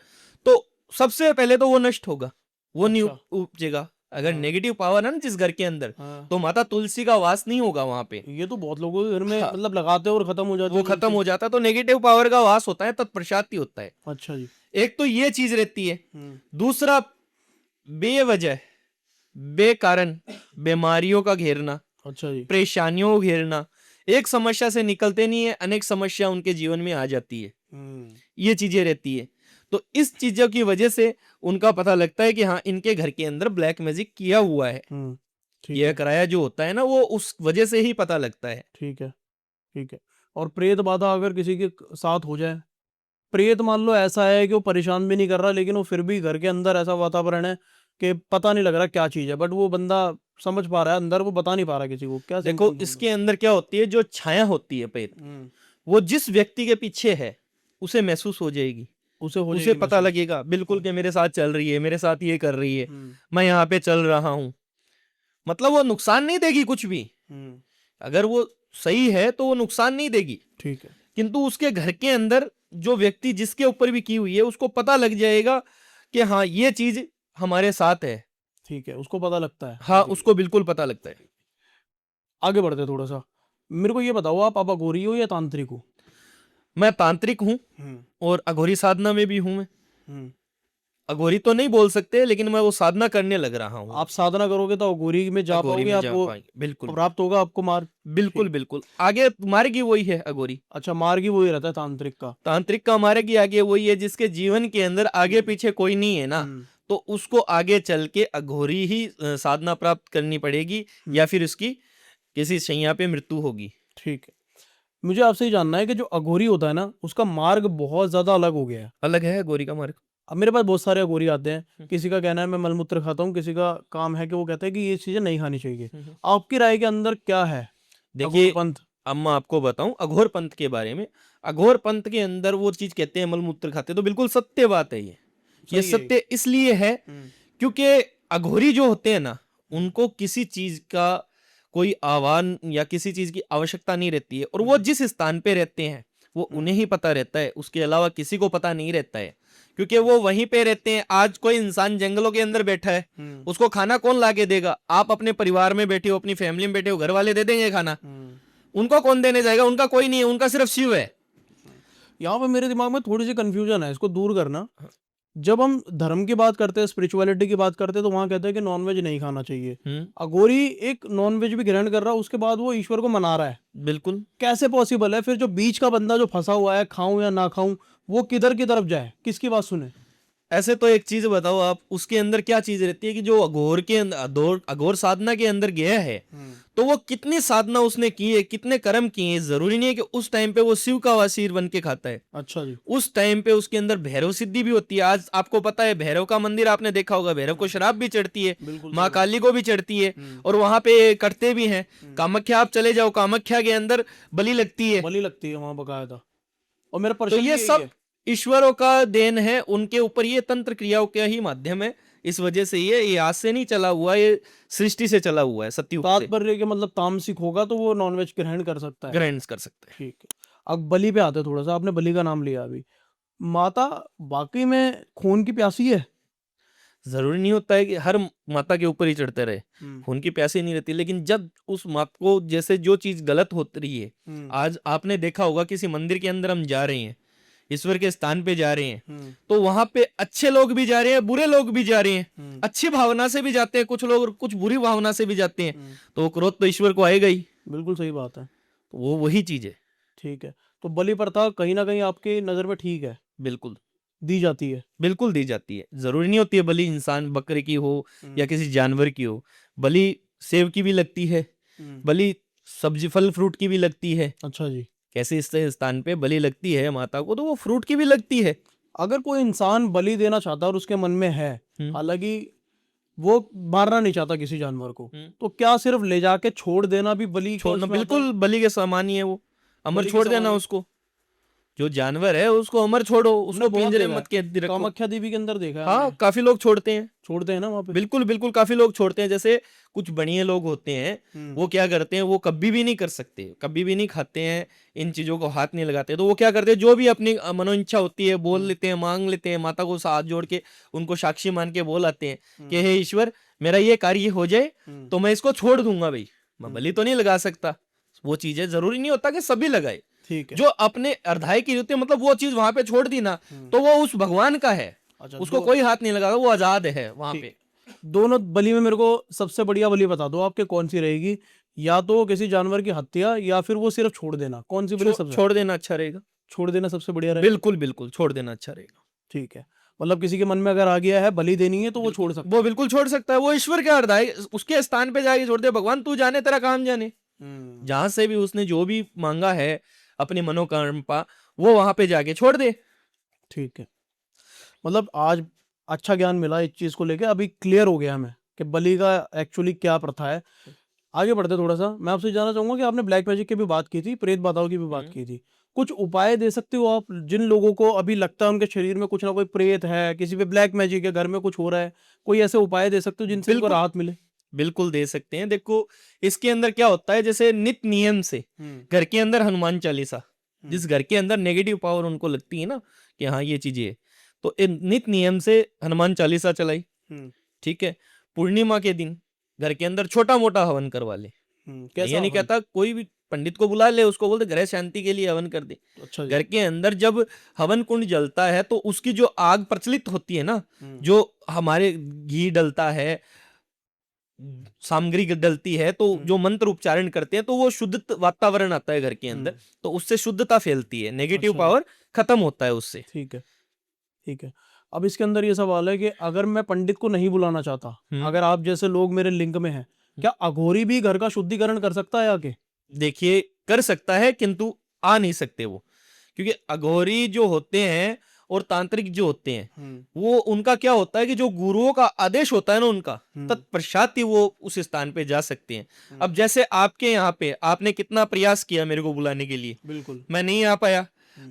[SPEAKER 1] तो सबसे पहले तो वो नष्ट होगा, वो नहीं उपजेगा। अगर नेगेटिव पावर है ना जिस घर के अंदर, तो माता तुलसी का वास नहीं होगा वहां पे।
[SPEAKER 2] ये तो बहुत लोगों के घर में मतलब लगाते हैं और खत्म हो जाता है।
[SPEAKER 1] वो खत्म हो जाता है, तो नेगेटिव पावर का वास होता है, तत्प्रसाद होता है।
[SPEAKER 2] अच्छा जी।
[SPEAKER 1] एक तो ये चीज रहती है। दूसरा, बेवजह बेकारण बीमारियों का घेरना।
[SPEAKER 2] अच्छा जी।
[SPEAKER 1] परेशानियों को घेरना। एक समस्या से निकलते नहीं है, अनेक समस्या उनके जीवन में आ जाती है। ये चीजें रहती है। तो इस चीजों की वजह से उनका पता लगता है कि हाँ, इनके घर के अंदर ब्लैक मैजिक किया हुआ है। यह कराया जो होता है ना, वो उस वजह से ही पता लगता है।
[SPEAKER 2] ठीक है, ठीक है। और प्रेत बाधा अगर किसी के साथ हो जाए, प्रेत मान लो ऐसा है कि वो परेशान भी नहीं कर रहा, लेकिन वो फिर भी घर के अंदर ऐसा वातावरण है कि पता नहीं लग रहा क्या चीज है, बट वो बंदा समझ पा रहा है अंदर, वो बता नहीं पा रहा किसी को क्या
[SPEAKER 1] देखो
[SPEAKER 2] symptoms
[SPEAKER 1] इसके अंदर क्या होती है, जो छाया होती है पेट,
[SPEAKER 2] होंगे।
[SPEAKER 1] वो जिस व्यक्ति के पीछे है उसे महसूस हो जाएगी,
[SPEAKER 2] उसे हो
[SPEAKER 1] उसे
[SPEAKER 2] जाएगी
[SPEAKER 1] पता
[SPEAKER 2] महसूस।
[SPEAKER 1] लगेगा बिल्कुल कि मेरे साथ चल रही है, मेरे साथ ये कर रही है,
[SPEAKER 2] हम्म,
[SPEAKER 1] मैं यहाँ पे चल रहा हूँ। मतलब वो नुकसान नहीं देगी कुछ भी,
[SPEAKER 2] हम्म,
[SPEAKER 1] अगर वो सही है तो वो नुकसान नहीं देगी,
[SPEAKER 2] ठीक है।
[SPEAKER 1] किंतु उसके घर के अंदर जो व्यक्ति जिसके ऊपर भी की हुई है उसको पता लग जाएगा कि हाँ ये चीज हमारे साथ है।
[SPEAKER 2] ठीक है, उसको पता लगता है।
[SPEAKER 1] हाँ
[SPEAKER 2] जी।
[SPEAKER 1] उसको बिल्कुल पता लगता है।
[SPEAKER 2] आगे बढ़ते हैं थोड़ा सा। मेरे को ये बताओ, आप अघोरी हो या तांत्रिक हो?
[SPEAKER 1] मैं तांत्रिक हूँ
[SPEAKER 2] हम्म,
[SPEAKER 1] और अघोरी साधना में भी हूँ मैं।
[SPEAKER 2] हम्म।
[SPEAKER 1] अघोरी तो नहीं बोल सकते, लेकिन मैं वो साधना करने लग रहा हूँ।
[SPEAKER 2] आप साधना करोगे तो अघोरी में जा
[SPEAKER 1] अघोरी
[SPEAKER 2] पाओगे,
[SPEAKER 1] में
[SPEAKER 2] आप
[SPEAKER 1] जा
[SPEAKER 2] वो
[SPEAKER 1] पाएंगे बिल्कुल।
[SPEAKER 2] प्राप्त होगा आपको मार्ग?
[SPEAKER 1] बिल्कुल
[SPEAKER 2] ठीक।
[SPEAKER 1] बिल्कुल आगे मार्ग ही वही है अघोरी।
[SPEAKER 2] अच्छा, मार्ग ही वही रहता है तांत्रिक का।
[SPEAKER 1] तांत्रिक का मार्ग ही आगे वही है, जिसके जीवन के अंदर आगे पीछे कोई नहीं है ना,
[SPEAKER 2] हम्म,
[SPEAKER 1] तो उसको आगे चल के अघोरी ही साधना प्राप्त करनी पड़ेगी, या फिर उसकी किसी शैया पे मृत्यु होगी।
[SPEAKER 2] ठीक है। मुझे आपसे ये जानना है कि जो अघोरी होता है ना, उसका मार्ग बहुत ज्यादा अलग हो गया है।
[SPEAKER 1] अलग है अघोरी का मार्ग।
[SPEAKER 2] अब मेरे पास बहुत सारे अघोरी आते हैं, किसी का कहना है मैं मलमूत्र खाता हूँ, किसी का काम है कि वो कहता है कि ये चीजें नहीं खानी चाहिए। आपकी राय के अंदर क्या है अघोर
[SPEAKER 1] देखिए
[SPEAKER 2] पंथ?
[SPEAKER 1] अब मैं आपको बताऊं अघोर पंथ के बारे में। अघोर पंथ के अंदर वो चीज कहते हैं मलमूत्र खाते, तो बिल्कुल सत्य बात है ये
[SPEAKER 2] सही है।
[SPEAKER 1] सत्य इसलिए है क्योंकि अघोरी जो होते हैं ना, उनको किसी चीज का कोई आह्वान या किसी चीज की आवश्यकता नहीं रहती है, और वो जिस स्थान पे रहते हैं वो उन्हें ही पता रहता है, उसके अलावा किसी को पता नहीं रहता है, क्योंकि वो वहीं पे रहते हैं। आज कोई इंसान जंगलों के अंदर बैठा है, उसको खाना कौन ला के देगा? आप अपने परिवार में बैठे हो, अपनी फैमिली में बैठे हो, घर वाले दे देंगे खाना, उनको कौन देने जाएगा? उनका कोई नहीं है, उनका सिर्फ शिव है।
[SPEAKER 2] यहाँ पे मेरे दिमाग में थोड़ी सी कंफ्यूजन है, इसको दूर करना। जब हम धर्म की बात करते हैं, स्पिरिचुअलिटी की बात करते हैं, तो वहां कहते हैं कि नॉनवेज नहीं खाना चाहिए। अघोरी एक नॉनवेज भी ग्रहण कर रहा है, उसके बाद वो ईश्वर को मना रहा है।
[SPEAKER 1] बिल्कुल।
[SPEAKER 2] कैसे पॉसिबल है? फिर जो बीच का बंदा जो फंसा हुआ है, खाऊं या ना खाऊं, वो किधर की तरफ जाए, किसकी बात सुने?
[SPEAKER 1] ऐसे तो एक चीज बताओ आप, उसके अंदर क्या चीज रहती है कि जो अघोर के अंदर अघोर साधना के अंदर गया है, तो वो कितनी साधना उसने की है, कितने कर्म किए हैं। जरूरी नहीं है कि उस टाइम पे वो शिव का वसीर बन के खाता है।
[SPEAKER 2] अच्छा जी।
[SPEAKER 1] उस टाइम पे उसके अंदर भैरव सिद्धि भी होती है। आज आपको पता है भैरव का मंदिर आपने देखा होगा, भैरव को शराब भी चढ़ती है,
[SPEAKER 2] बिल्कुल
[SPEAKER 1] माँ
[SPEAKER 2] सही
[SPEAKER 1] काली को भी चढ़ती है, और वहां पे करते भी हैं। कामाख्या आप चले जाओ, कामाख्या के अंदर बलि लगती है।
[SPEAKER 2] बलि लगती है वहां बकायदा। और मेरा
[SPEAKER 1] तो
[SPEAKER 2] प्रश्न
[SPEAKER 1] ये
[SPEAKER 2] भी यही
[SPEAKER 1] सब
[SPEAKER 2] है।
[SPEAKER 1] ईश्वरों का देन है, उनके ऊपर ये तंत्र क्रियाओं का ही माध्यम है। इस वजह से ये आज से नहीं चला हुआ, ये सृष्टि से चला हुआ है, सतयुग से।
[SPEAKER 2] तात्पर्य के मतलब तामसिक होगा तो वो नॉनवेज ग्रहण कर सकता है।
[SPEAKER 1] ग्रहण कर सकते हैं।
[SPEAKER 2] ठीक है। अब बलि पे आते हैं थोड़ा सा, आपने बलि का नाम लिया अभी। माता वाकई में खून की प्यासी है?
[SPEAKER 1] जरूरी नहीं होता है कि हर माता के ऊपर ही चढ़ते रहे, खून की प्यासी नहीं रहती, लेकिन जब उस माता को जैसे जो चीज गलत हो रही है, आज आपने देखा होगा किसी मंदिर के अंदर हम जा रहे हैं, ईश्वर के स्थान पे जा रहे हैं, तो वहां पे अच्छे लोग भी जा रहे हैं, बुरे लोग भी जा रहे हैं, अच्छी भावना से भी जाते हैं कुछ लोग, और कुछ बुरी भावना से भी जाते हैं, तो वो क्रोध तो ईश्वर को आएगा ही।
[SPEAKER 2] बिल्कुल सही बात है।
[SPEAKER 1] तो वो वही चीज है।
[SPEAKER 2] ठीक है। तो बलि प्रथा कहीं ना कहीं आपकी नजर में ठीक है,
[SPEAKER 1] बिल्कुल
[SPEAKER 2] दी जाती है?
[SPEAKER 1] बिल्कुल दी जाती है। जरूरी नहीं होती है बलि इंसान बकरे की हो या किसी जानवर की हो। बलि सेब की भी लगती है, बलि सब्जी फल फ्रूट की भी लगती है।
[SPEAKER 2] अच्छा जी।
[SPEAKER 1] कैसे इस स्थान पे बलि लगती है माता को, तो वो फ्रूट की भी लगती है।
[SPEAKER 2] अगर कोई इंसान बलि देना चाहता है और उसके मन में है, हालांकि वो मारना नहीं चाहता किसी जानवर को, तो क्या सिर्फ ले जाके छोड़ देना भी बलि का
[SPEAKER 1] छोड़ना
[SPEAKER 2] उसमें आता है?
[SPEAKER 1] बिल्कुल बलि के समान ही है, वो अमर
[SPEAKER 2] बलि के
[SPEAKER 1] छोड़
[SPEAKER 2] समान
[SPEAKER 1] देना
[SPEAKER 2] है?
[SPEAKER 1] उसको। जो जानवर है उसको अमर छोड़ो,
[SPEAKER 2] हमने
[SPEAKER 1] उसको
[SPEAKER 2] बहुत
[SPEAKER 1] पिंजरे
[SPEAKER 2] देखा
[SPEAKER 1] मत के रखो।
[SPEAKER 2] कामाख्या देवी के अंदर देखा है
[SPEAKER 1] हाँ
[SPEAKER 2] हमने।
[SPEAKER 1] काफी लोग छोड़ते हैं।
[SPEAKER 2] छोड़ते हैं ना वहां पे?
[SPEAKER 1] बिल्कुल बिल्कुल काफी लोग छोड़ते हैं। जैसे कुछ बढ़िया लोग होते हैं, वो क्या करते हैं, वो कभी भी नहीं कर सकते, कभी भी नहीं खाते हैं, इन चीजों को हाथ नहीं लगाते, तो वो क्या करते हैं, जो भी अपनी मनोइच्छा होती है बोल लेते हैं, मांग लेते हैं, माता को हाथ जोड़ के उनको साक्षी मान के बोल आते हैं कि हे ईश्वर मेरा ये कार्य हो जाए तो मैं इसको छोड़ दूंगा। भाई मैं बलि तो नहीं लगा सकता। वो चीज है, जरूरी नहीं होता कि सभी लगाए।
[SPEAKER 2] ठीक है।
[SPEAKER 1] जो अपने अर्धाई की होती है, मतलब वो चीज वहां पे छोड़ दी ना, तो वो उस भगवान का है,
[SPEAKER 2] अच्छा,
[SPEAKER 1] उसको कोई हाथ नहीं लगाता, वो आजाद है वहां पे।
[SPEAKER 2] दोनों बलि में मेरे को सबसे बढ़िया बलि बता दो आपके, कौन सी रहेगी? या तो किसी जानवर की हत्या, या फिर वो सिर्फ छोड़ देना, कौन सी बलि सबसे?
[SPEAKER 1] छोड़ देना अच्छा रहेगा।
[SPEAKER 2] छोड़ देना सबसे बढ़िया रहेगा?
[SPEAKER 1] बिल्कुल बिल्कुल छोड़ देना अच्छा रहेगा।
[SPEAKER 2] ठीक है। मतलब किसी के मन में अगर आ गया है बलि देनी है तो वो छोड़ सकता
[SPEAKER 1] वो बिल्कुल छोड़ सकता है, वो ईश्वर का अर्थ है, उसके स्थान पे जाके छोड़ दे। भगवान तू जाने तेरा काम जाने।
[SPEAKER 2] है।
[SPEAKER 1] जहां से भी उसने जो भी मांगा है अपनी मनोकामना, वो वहां पे जाके छोड़ दे।
[SPEAKER 2] ठीक है। मतलब आज अच्छा ज्ञान मिला इस चीज को लेके, अभी क्लियर हो गया हमें कि बलि का एक्चुअली क्या प्रथा है। आगे बढ़ते थोड़ा सा, मैं आपसे जानना चाहूंगा कि आपने ब्लैक मैजिक की भी बात की थी, प्रेत बाधाओं की भी बात की थी, कुछ उपाय दे सकते हो आप जिन लोगों को अभी लगता है उनके शरीर में कुछ ना कोई प्रेत है, किसी पे ब्लैक मैजिक है, घर में कुछ हो रहा है, कोई ऐसे उपाय दे सकते हो जिनसे उनको
[SPEAKER 1] बिल्कुल
[SPEAKER 2] राहत मिले?
[SPEAKER 1] बिल्कुल दे सकते हैं। देखो इसके अंदर क्या होता है, जैसे नित नियम से घर के अंदर हनुमान चालीसा, जिस घर के अंदर नेगेटिव पावर उनको लगती है ना कि हाँ ये चीजें है, तो नित नियम से हनुमान चालीसा चलाई, ठीक है। पूर्णिमा के दिन घर के अंदर छोटा मोटा हवन करवा ले।
[SPEAKER 2] कैसा
[SPEAKER 1] ये नहीं
[SPEAKER 2] हवन?
[SPEAKER 1] कहता, कोई भी पंडित को बुला ले, उसको बोलते ग्रह शांति के लिए हवन कर दे।
[SPEAKER 2] अच्छा जी।
[SPEAKER 1] घर के अंदर जब हवन कुंड जलता है तो उसकी जो आग प्रचलित होती है ना, जो हमारे घी डलता है, सामग्री डलती है, तो जो मंत्र उच्चारण करते हैं तो वो शुद्ध वातावरण आता है घर के अंदर, तो उससे शुद्धता फैलती है, नेगेटिव
[SPEAKER 2] अच्छा।
[SPEAKER 1] पावर खत्म होता है उससे।
[SPEAKER 2] ठीक है, ठीक है। अब इसके अंदर ये सवाल है कि अगर मैं पंडित को नहीं बुलाना चाहता, अगर आप जैसे लोग मेरे लिंक में हैं, क्या अघोरी भी घर का शुद्धिकरण कर सकता है आके?
[SPEAKER 1] देखिए कर सकता है, किंतु आ नहीं सकते वो, क्योंकि अघोरी जो होते हैं और तांत्रिक जो होते हैं, वो उनका क्या होता है कि जो गुरुओं का आदेश होता है ना उनका, तत्पश्चात ही वो उस स्थान पे जा सकते हैं। अब जैसे आपके यहाँ पे आपने कितना प्रयास किया मेरे को बुलाने के लिए,
[SPEAKER 2] बिल्कुल
[SPEAKER 1] मैं नहीं आ पाया,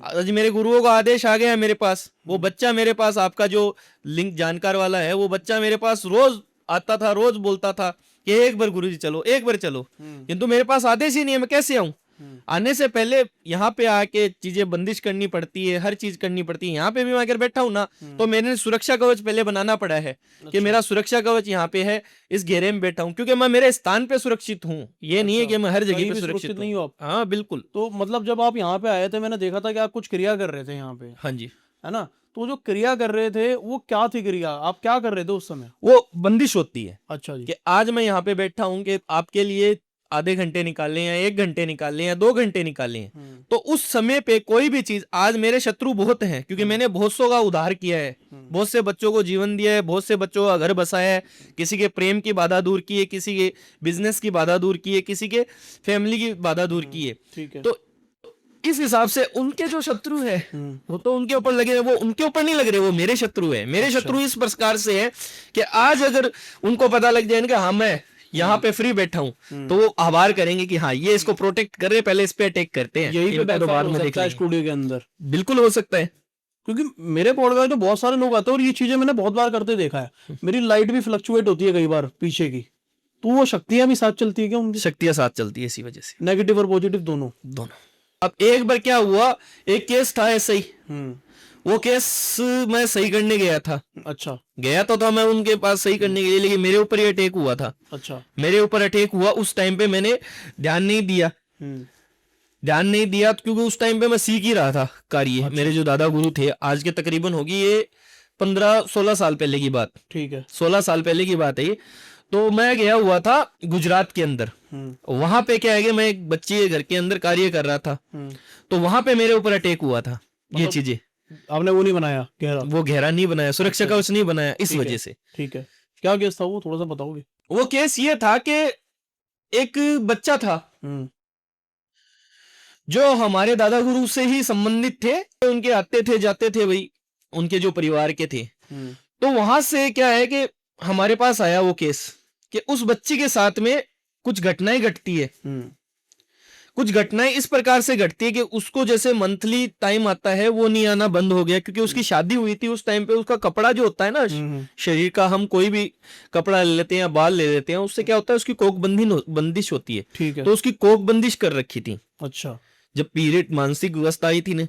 [SPEAKER 1] आज मेरे गुरुओं का आदेश आ गया मेरे पास, वो बच्चा मेरे पास, आपका जो लिंक जानकार वाला है, वो बच्चा मेरे पास रोज आता था, रोज बोलता था कि एक बार गुरुजी चलो, एक बार चलो, किंतु मेरे पास आदेश ही नहीं है, मैं कैसे आऊं? आने से पहले यहाँ पे आके चीजें बंदिश करनी पड़ती है, हर चीज करनी पड़ती है। यहाँ पे भी मैं अगर बैठा हूं ना, तो मैंने सुरक्षा कवच पहले बनाना पड़ा है कि मेरा सुरक्षा कवच यहाँ पे है, इस घेरे में बैठा हूँ, क्योंकि मैं मेरे स्थान पे सुरक्षित हूँ, ये नहीं है कि मैं हर जगह पे सुरक्षित
[SPEAKER 2] नहीं हो आप?
[SPEAKER 1] हाँ बिल्कुल।
[SPEAKER 2] तो मतलब जब आप यहाँ पे आए थे, मैंने देखा था कि आप कुछ क्रिया कर रहे थे यहाँ पे,
[SPEAKER 1] हाँ जी।
[SPEAKER 2] है ना? तो जो क्रिया कर रहे थे वो क्या थी क्रिया, आप क्या कर रहे थे उस समय?
[SPEAKER 1] वो बंदिश होती है।
[SPEAKER 2] अच्छा जी।
[SPEAKER 1] कि आज मैं यहाँ पे बैठा हूँ कि आपके लिए आधे घंटे निकाले या 1 घंटे निकाले या 2 घंटे निकाले हैं, तो उस समय पे कोई भी चीज, आज मेरे शत्रु बहुत हैं क्योंकि मैंने बहुत सौ का उद्धार किया है, बहुत से बच्चों को जीवन दिया है, बहुत से बच्चों का घर बसाया है, किसी के प्रेम की बाधा दूर की है, किसी के बिजनेस की बाधा दूर की है, किसी के फैमिली की बाधा दूर की है।
[SPEAKER 2] ठीक है।
[SPEAKER 1] तो इस हिसाब से उनके जो शत्रु है वो तो उनके ऊपर लगे, वो उनके ऊपर नहीं लग रहे, वो मेरे शत्रु है। मेरे शत्रु इस प्रकार से है कि आज अगर उनको पता लग जाए कि हाँ मैं यहाँ पे फ्री बैठा हूँ, तो वो आभार करेंगे कि हाँ ये इसको प्रोटेक्ट कर रहे, पहले इस पे अटैक करते हैं,
[SPEAKER 2] यही
[SPEAKER 1] तो बाद में देख लेंगे।
[SPEAKER 2] स्टूडियो के अंदर
[SPEAKER 1] बिल्कुल हो सकता है,
[SPEAKER 2] क्योंकि मेरे पॉडकास्ट तो बहुत सारे लोग आते हैं और ये चीजें मैंने बहुत बार करते देखा है। मेरी लाइट भी फ्लक्चुएट होती है कई बार पीछे की, तो वो शक्तियां भी साथ चलती है क्या उनकी?
[SPEAKER 1] शक्तियां साथ चलती है इसी वजह से,
[SPEAKER 2] नेगेटिव और पॉजिटिव दोनों।
[SPEAKER 1] अब एक बार क्या हुआ, एक केस था ऐसे ही, वो केस मैं सही करने गया था।
[SPEAKER 2] अच्छा।
[SPEAKER 1] गया तो था मैं उनके पास सही करने के लिए, लेकिन मेरे ऊपर ही अटैक हुआ था।
[SPEAKER 2] अच्छा।
[SPEAKER 1] मेरे ऊपर अटैक हुआ, उस टाइम पे मैंने ध्यान नहीं दिया, क्योंकि उस टाइम पे मैं सीख ही रहा था कार्य। अच्छा। मेरे जो दादा गुरु थे, आज के तकरीबन होगी ये 15-16 साल पहले की बात।
[SPEAKER 2] ठीक है।
[SPEAKER 1] 16 साल पहले की बात है ये। तो मैं गया हुआ था गुजरात के अंदर, वहां पे क्या है कि मैं एक बच्ची के घर के अंदर कार्य कर रहा था, तो वहां पे मेरे ऊपर अटैक हुआ था। ये चीजें
[SPEAKER 2] आपने वो नहीं बनाया घेरा?
[SPEAKER 1] वो घेरा नहीं बनाया, सुरक्षा कवच नहीं बनाया, इस वजह से।
[SPEAKER 2] ठीक है, क्या केस था वो, थोड़ा सा बताओगे?
[SPEAKER 1] वो केस ये था कि एक बच्चा था जो हमारे दादा गुरु से ही संबंधित थे, उनके आते थे जाते थे भाई, उनके जो परिवार के थे। तो वहां से क्या है कि हमारे पास आया वो केस कि उस बच्ची के साथ में कुछ घटनाएं घटती है। कुछ घटनाएं इस प्रकार से घटती है कि उसको जैसे मंथली टाइम आता है वो नहीं आना बंद हो गया, क्योंकि उसकी शादी हुई थी उस टाइम पे। उसका कपड़ा जो होता है ना शरीर का, हम कोई भी कपड़ा ले लेते हैं या बाल ले लेते हैं, उससे क्या होता है उसकी कोक बंदिश होती है।
[SPEAKER 2] ठीक है।
[SPEAKER 1] तो उसकी कोक बंदिश कर रखी थी।
[SPEAKER 2] अच्छा।
[SPEAKER 1] जब पीरियड मानसिक अवस्था आई थी ना,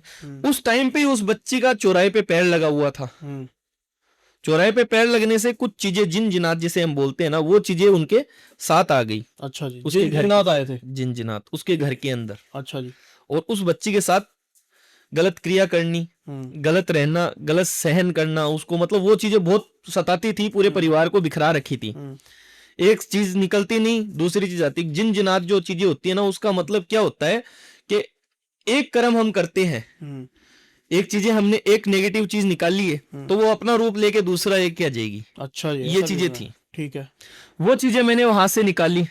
[SPEAKER 1] उस टाइम पे उस बच्ची का चौराहे पे पैर लगा हुआ था। चौराहे पे पैर लगने से कुछ चीजें, जिन जिनात जिसे हम बोलते हैं ना, वो चीजें उनके साथ आ गई।
[SPEAKER 2] अच्छा जी।
[SPEAKER 1] उसके
[SPEAKER 2] जिन्नात आए थे?
[SPEAKER 1] जिन जिनात उसके घर के अंदर।
[SPEAKER 2] अच्छा जी।
[SPEAKER 1] और उस बच्ची के साथ गलत क्रिया करनी, गलत रहना, गलत सहन करना उसको, मतलब वो चीजें बहुत सताती थी, पूरे परिवार को बिखरा रखी थी। एक चीज निकलती नहीं, दूसरी चीज आती। जिन जिनात जो चीजें होती है ना, उसका मतलब क्या होता है कि एक कर्म हम करते हैं, एक चीजें हमने एक नेगेटिव चीज निकाली है, तो वो अपना रूप लेके दूसरा एक क्या जाएगी। अच्छा, ये चीजें थी।
[SPEAKER 2] ठीक है।
[SPEAKER 1] वो चीजें मैंने वहां से निकाली,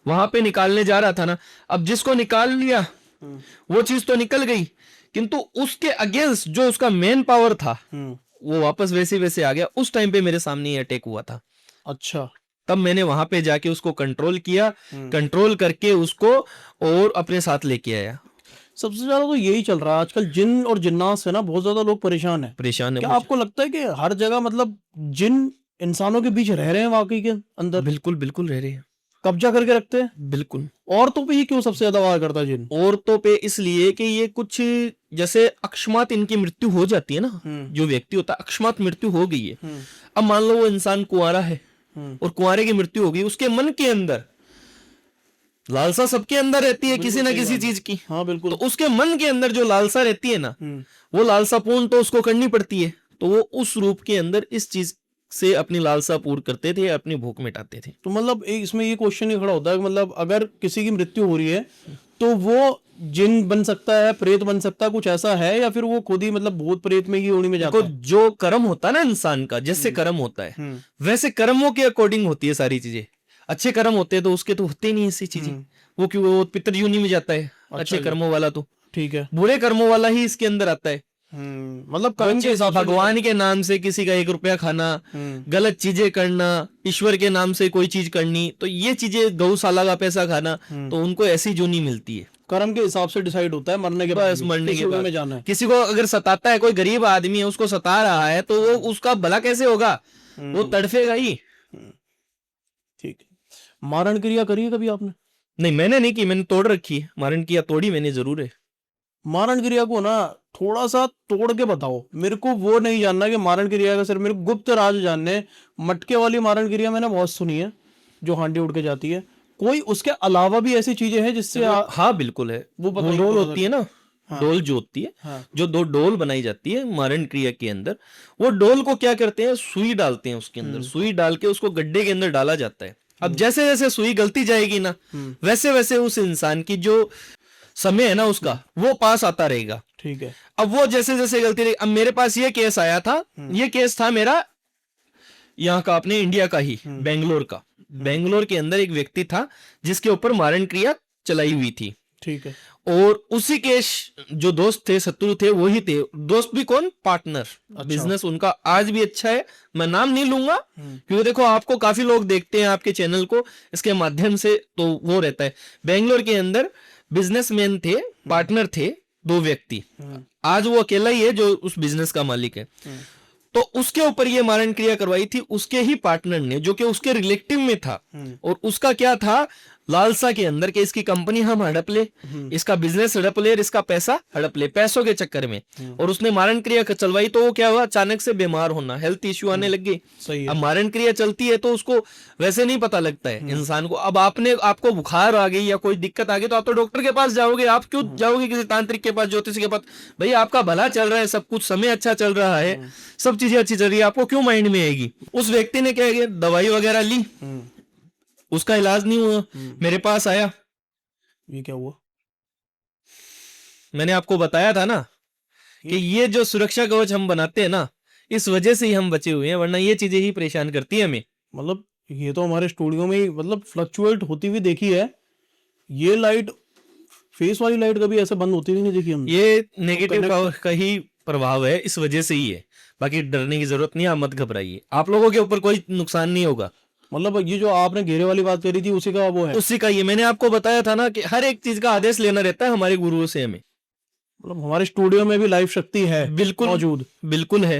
[SPEAKER 1] वहां पे निकालने जा रहा था ना। अब जिसको निकाल लिया वो चीज तो निकल गई, किंतु उसके अगेंस्ट जो उसका मेन पावर था वो वापस वैसे वैसे आ गया। उस टाइम पे मेरे सामने ये अटैक हुआ था।
[SPEAKER 2] अच्छा।
[SPEAKER 1] तब मैंने वहां पे जाके उसको कंट्रोल किया,
[SPEAKER 2] हम्म।
[SPEAKER 1] कंट्रोल करके उसको और अपने साथ लेके आया।
[SPEAKER 2] सबसे ज्यादा तो यही चल रहा है आजकल, जिन और जिन्नात से ना बहुत ज्यादा लोग परेशान हैं।
[SPEAKER 1] परेशान है
[SPEAKER 2] क्या
[SPEAKER 1] मुझे।
[SPEAKER 2] आपको लगता है कि हर जगह मतलब जिन इंसानों के बीच रह रहे हैं वाकई के अंदर,
[SPEAKER 1] बिल्कुल बिल्कुल रह रही है।
[SPEAKER 2] कब्जा करके रखते हैं?
[SPEAKER 1] बिल्कुल।
[SPEAKER 2] औरतों पे ही क्यों सबसे ज्यादा वार करता है जिन?
[SPEAKER 1] औरतों पे इसलिए कि ये कुछ जैसे अकस्मात इनकी मृत्यु हो जाती है ना,
[SPEAKER 2] हम्म।
[SPEAKER 1] जो व्यक्ति होता है अकस्मात मृत्यु हो गई है।
[SPEAKER 2] हम्म।
[SPEAKER 1] अब मान लो वो इंसान कुंवारा है
[SPEAKER 2] हम्म।
[SPEAKER 1] और कुंवारे की मृत्यु हो गई, उसके मन के अंदर लालसा सबके अंदर रहती है किसी
[SPEAKER 2] बिल्कुल
[SPEAKER 1] ना
[SPEAKER 2] सही
[SPEAKER 1] किसी
[SPEAKER 2] बात है।
[SPEAKER 1] चीज की।
[SPEAKER 2] हाँ
[SPEAKER 1] तो
[SPEAKER 2] बिल्कुल।
[SPEAKER 1] उसके मन के अंदर जो लालसा रहती है ना,
[SPEAKER 2] हम्म।
[SPEAKER 1] वो लालसा पूर्ण तो उसको करनी पड़ती है। तो वो उस रूप के अंदर इस चीज से अपनी लालसा पूर्ण करते थे, अपनी भूख मिटाते थे।
[SPEAKER 2] तो मतलब इसमें ये क्वेश्चन ही खड़ा होता है कि मतलब अगर किसी की मृत्यु हो रही है तो वो जिन बन सकता है, प्रेत बन सकता है, कुछ ऐसा है, या फिर वो खुद ही मतलब भूत प्रेत में की योनि में
[SPEAKER 1] देखो,
[SPEAKER 2] जाता है?
[SPEAKER 1] जो कर्म होता है ना इंसान का, जैसे कर्म होता है वैसे कर्मों के अकॉर्डिंग होती है सारी चीजें। अच्छे कर्म होते हैं तो उसके तो होते ही नहीं ऐसी चीजें। वो क्यों, वो पितर योनि में जाता है अच्छे
[SPEAKER 2] जी।
[SPEAKER 1] कर्मों वाला। तो
[SPEAKER 2] ठीक है।
[SPEAKER 1] बुरे कर्मों वाला ही इसके अंदर आता है।
[SPEAKER 2] मतलब कर्म के हिसाब से
[SPEAKER 1] भगवान के नाम से किसी का 1 रुपया खाना, गलत चीजें करना, ईश्वर के नाम से कोई चीज करनी, तो ये चीजें, गौशाला का पैसा खाना, तो उनको ऐसी जोनी मिलती है।
[SPEAKER 2] कर्म के हिसाब से डिसाइड होता है मरने के बाद
[SPEAKER 1] बस
[SPEAKER 2] भी,
[SPEAKER 1] मरने
[SPEAKER 2] किस
[SPEAKER 1] के
[SPEAKER 2] युग
[SPEAKER 1] बाद
[SPEAKER 2] में जाना है।
[SPEAKER 1] किसी को अगर सताता है, कोई गरीब आदमी है उसको सता रहा है, तो वो उसका भला कैसे होगा, वो तड़फेगा ही।
[SPEAKER 2] ठीक है। मारण क्रिया करी है कभी आपने?
[SPEAKER 1] नहीं, मैंने नहीं की, मैंने तोड़ रखी है। मारण किया तोड़ी मैंने जरूर है।
[SPEAKER 2] मारण क्रिया को ना थोड़ा सा तोड़ के बताओ मेरे को, वो नहीं जानना कि मारण क्रिया का सिर्फ मेरे को गुप्त राज जानने। मटके वाली मारण क्रिया मैंने बहुत सुनी है, जो हांडी उड़ के जाती है। कोई उसके अलावा भी ऐसी चीजें हैं जिससे
[SPEAKER 1] हाँ बिल्कुल है।
[SPEAKER 2] वो
[SPEAKER 1] वो
[SPEAKER 2] बताइए,
[SPEAKER 1] डोल
[SPEAKER 2] पता
[SPEAKER 1] होती है ना,
[SPEAKER 2] हाँ।
[SPEAKER 1] डोल जो होती है,
[SPEAKER 2] हाँ।
[SPEAKER 1] जो 2 डोल बनाई जाती है मारण क्रिया के अंदर, वो डोल को क्या करते हैं, सुई डालते हैं उसके अंदर, सुई डाल के उसको गड्ढे के अंदर डाला जाता है। अब जैसे जैसे सुई गलती जाएगी ना, वैसे वैसे उस इंसान की जो समय है ना उसका, वो पास आता रहेगा।
[SPEAKER 2] ठीक है।
[SPEAKER 1] अब वो जैसे जैसे गलती रही, अब मेरे पास ये केस आया था, ये केस था मेरा यहाँ का, अपने इंडिया का ही, बेंगलोर का। बेंगलोर के अंदर एक व्यक्ति था जिसके ऊपर मारण क्रिया चलाई हुई थी।
[SPEAKER 2] ठीक है।
[SPEAKER 1] और उसी के जो दोस्त थे, शत्रु थे, वही थे। दोस्त भी कौन, पार्टनर। बिजनेस उनका आज भी अच्छा है, मैं नाम नहीं लूंगा क्योंकि देखो आपको काफी लोग देखते हैं आपके चैनल को इसके माध्यम से, तो वो रहता है। बेंगलोर के अंदर बिजनेसमैन थे, पार्टनर थे 2 व्यक्ति। आज वो अकेला ही है जो उस बिजनेस का मालिक है। तो उसके ऊपर ये मारण क्रिया करवाई थी उसके ही पार्टनर ने, जो कि उसके रिलेटिव में था। और उसका क्या था, लालसा के अंदर कि इसकी कंपनी हम हड़प ले, इसका बिजनेस हड़प ले, इसका पैसा हड़प ले, पैसों के चक्कर में। और उसने मारण क्रिया चलवाई, तो वो क्या हुआ, अचानक से बीमार होना, हेल्थ इश्यू आने लग गए।
[SPEAKER 2] सही है।
[SPEAKER 1] अब मारण क्रिया चलती है तो उसको वैसे नहीं पता लगता है इंसान को। अब आपको बुखार आ गई या कोई दिक्कत आ गई तो आप तो डॉक्टर के पास जाओगे, आप क्यों जाओगे किसी तांत्रिक के पास, ज्योतिष के पास? भाई आपका भला चल रहा है, सब कुछ समय अच्छा चल रहा है, सब चीजें अच्छी चल रही है, आपको क्यों माइंड में आएगी? उस व्यक्ति ने क्या किया, दवाई वगैरह ली, उसका इलाज नहीं हुआ, मेरे पास आया।
[SPEAKER 2] ये क्या हुआ?
[SPEAKER 1] मैंने आपको बताया था ना कि ये जो सुरक्षा कवच हम बनाते हैं ना, इस वजह से ही हम बचे हुए हैं, वरना ये चीजें ही परेशान करती है हमें।
[SPEAKER 2] मतलब ये तो हमारे स्टूडियो में ही मतलब फ्लक्चुएट होती हुई देखी है। ये लाइट, फेस वाली लाइट कभी ऐसे बंद होती हुई नहीं देखी हमने।
[SPEAKER 1] ये नेगेटिव पावर का ही प्रभाव है, इस वजह से ही है। बाकी डरने की जरूरत नहीं, आप मत घबराइए, आप लोगों के ऊपर कोई नुकसान नहीं होगा।
[SPEAKER 2] मतलब ये जो आपने घेरे वाली बात करी थी उसी का वो है?
[SPEAKER 1] उसी का ये मैंने आपको बताया था ना कि हर एक चीज का आदेश लेना रहता है हमारे गुरुओं से हमें।
[SPEAKER 2] मतलब हमारे स्टूडियो में भी लाइव शक्ति है,
[SPEAKER 1] बिल्कुल
[SPEAKER 2] मौजूद।
[SPEAKER 1] बिल्कुल है।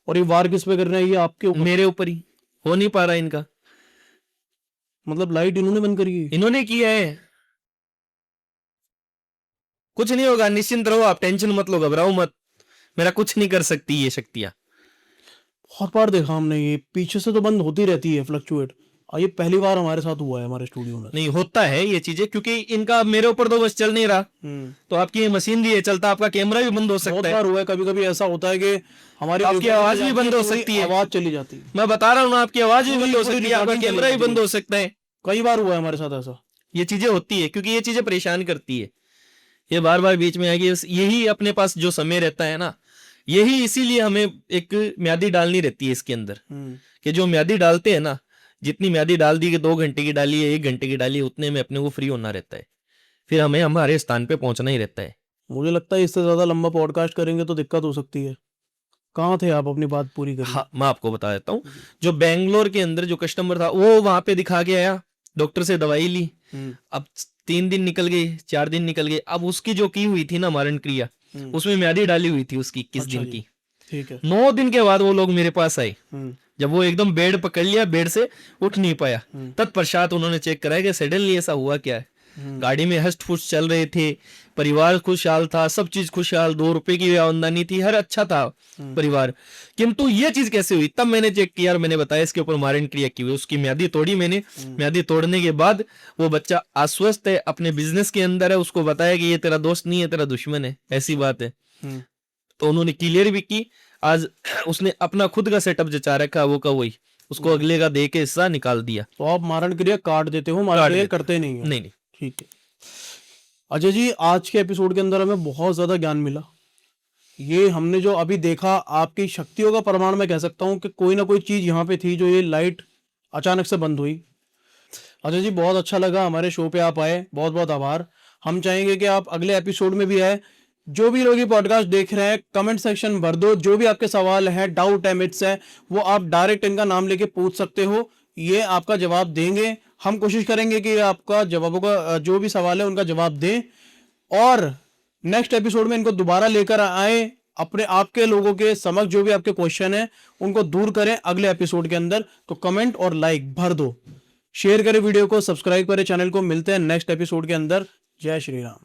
[SPEAKER 2] और ये वार किस पे कर रहे हैं, ये आपके ऊपर?
[SPEAKER 1] मेरे ऊपर ही हो नहीं पा रहा इनका।
[SPEAKER 2] मतलब लाइट इन्होंने बंद करी है?
[SPEAKER 1] इन्होंने किया है। कुछ नहीं होगा, निश्चिंत रहो, आप टेंशन मत लो, घबराओ मत, मेरा कुछ नहीं कर सकती ये शक्तियां।
[SPEAKER 2] बहुत बार देखा हमने, ये पीछे से तो बंद होती रहती है फ्लक्चुएट, और ये पहली बार हमारे साथ हुआ है हमारे स्टूडियो में।
[SPEAKER 1] नहीं होता है ये चीजें, क्योंकि इनका मेरे ऊपर तो बस चल नहीं रहा, तो आपकी ये मशीन भी है चलता, आपका कैमरा भी बंद हो
[SPEAKER 2] बहुत
[SPEAKER 1] सकता है।
[SPEAKER 2] बार हुआ है, कभी कभी ऐसा होता है कि हमारी
[SPEAKER 1] आपकी आवाज भी बंद हो
[SPEAKER 2] पूरी
[SPEAKER 1] सकती है,
[SPEAKER 2] आवाज चली जाती है।
[SPEAKER 1] मैं बता रहा हूँ ना, आपकी आवाज भी बंद हो
[SPEAKER 2] पूरी
[SPEAKER 1] सकती है, आपका
[SPEAKER 2] recording
[SPEAKER 1] कैमरा भी
[SPEAKER 2] चली
[SPEAKER 1] बंद हो सकता है।
[SPEAKER 2] कई बार हुआ है हमारे साथ ऐसा।
[SPEAKER 1] ये चीजें होती है क्योंकि ये चीजें परेशान करती है, ये बार बार बीच में आएगी। यही अपने पास जो समय रहता है ना, यही इसीलिए हमें एक म्यादी डालनी रहती है इसके अंदर, कि जो म्यादी डालते हैं ना, जितनी म्यादी डाल दी कि 2 घंटे की डाली है, 1 घंटे की डाली है, उतने में अपने को फ्री होना रहता है, फिर हमें हमारे स्थान पे पहुंचना ही रहता है।
[SPEAKER 2] मुझे लगता है इससे ज्यादा लंबा पॉडकास्ट करेंगे तो दिक्कत हो सकती है। कहाँ थे आप? अपनी बात पूरी करिए।
[SPEAKER 1] हाँ, मैं आपको बता देता हूँ। जो बेंगलोर के अंदर जो कस्टमर था वो वहां पे दिखा के आया, डॉक्टर से दवाई ली। अब 3 दिन निकल गए, 4 दिन निकल गए। अब उसकी जो की हुई थी ना मारण क्रिया, उसमें म्यादी डाली हुई थी उसकी 21
[SPEAKER 2] अच्छा
[SPEAKER 1] दिन
[SPEAKER 2] जी,
[SPEAKER 1] की।
[SPEAKER 2] ठीक है।
[SPEAKER 1] 9 दिन के बाद वो लोग मेरे पास आए।
[SPEAKER 2] हम्म,
[SPEAKER 1] जब वो एकदम बेड पकड़ लिया, बेड से उठ नहीं पाया, तत्पश्चात उन्होंने चेक कराया कि सडनली ऐसा हुआ क्या है। गाड़ी में हष्ट पुष्ट चल रहे थे, परिवार खुशहाल था, सब चीज खुशहाल, 2 रुपए की आमदनी थी, हर अच्छा था परिवार। किंतु ये चीज कैसे हुई? तब मैंने चेक किया और मैंने बताया इसके ऊपर मारण क्रिया की हुई। उसकी म्यादी तोड़ी मैंने। म्यादी तोड़ने के बाद वो बच्चा आश्वस्त है, अपने बिजनेस के अंदर है। उसको बताया कि ये तेरा दोस्त नहीं है, तेरा दुश्मन है, ऐसी बात है। तो उन्होंने क्लियर भी की। आज उसने अपना खुद का सेटअप जचा रखा, वो का वही, उसको अगले का दे के हिस्सा निकाल दिया।
[SPEAKER 2] तो आप मारण क्रिया काट देते हो, मारण
[SPEAKER 1] काट
[SPEAKER 2] क्रिया
[SPEAKER 1] देते।
[SPEAKER 2] करते नहीं हो?
[SPEAKER 1] नहीं नहीं।
[SPEAKER 2] ठीक है। अजय जी, आज के एपिसोड के अंदर हमें बहुत ज्यादा ज्ञान मिला। ये हमने जो अभी देखा, आपकी शक्तियों का प्रमाण मैं कह सकता हूँ कि कोई ना कोई चीज यहाँ पे थी जो ये लाइट अचानक से बंद हुई। अजय जी, बहुत अच्छा लगा हमारे शो पे आप आए, बहुत बहुत आभार। हम चाहेंगे कि आप अगले एपिसोड में भी आए। जो भी लोग ये पॉडकास्ट देख रहे हैं, कमेंट सेक्शन भर दो। जो भी आपके सवाल हैं, डाउट है, मिथ्स है, वो आप डायरेक्ट इनका नाम लेके पूछ सकते हो। ये आपका जवाब देंगे। हम कोशिश करेंगे कि आपका जवाबों का जो भी सवाल है उनका जवाब दें, और नेक्स्ट एपिसोड में इनको दोबारा लेकर आए, अपने आपके लोगों के समक्ष जो भी आपके क्वेश्चन है उनको दूर करें अगले एपिसोड के अंदर। तो कमेंट और लाइक भर दो, शेयर करें वीडियो को, सब्सक्राइब करें चैनल को। मिलते हैं नेक्स्ट एपिसोड के अंदर। जय श्री राम।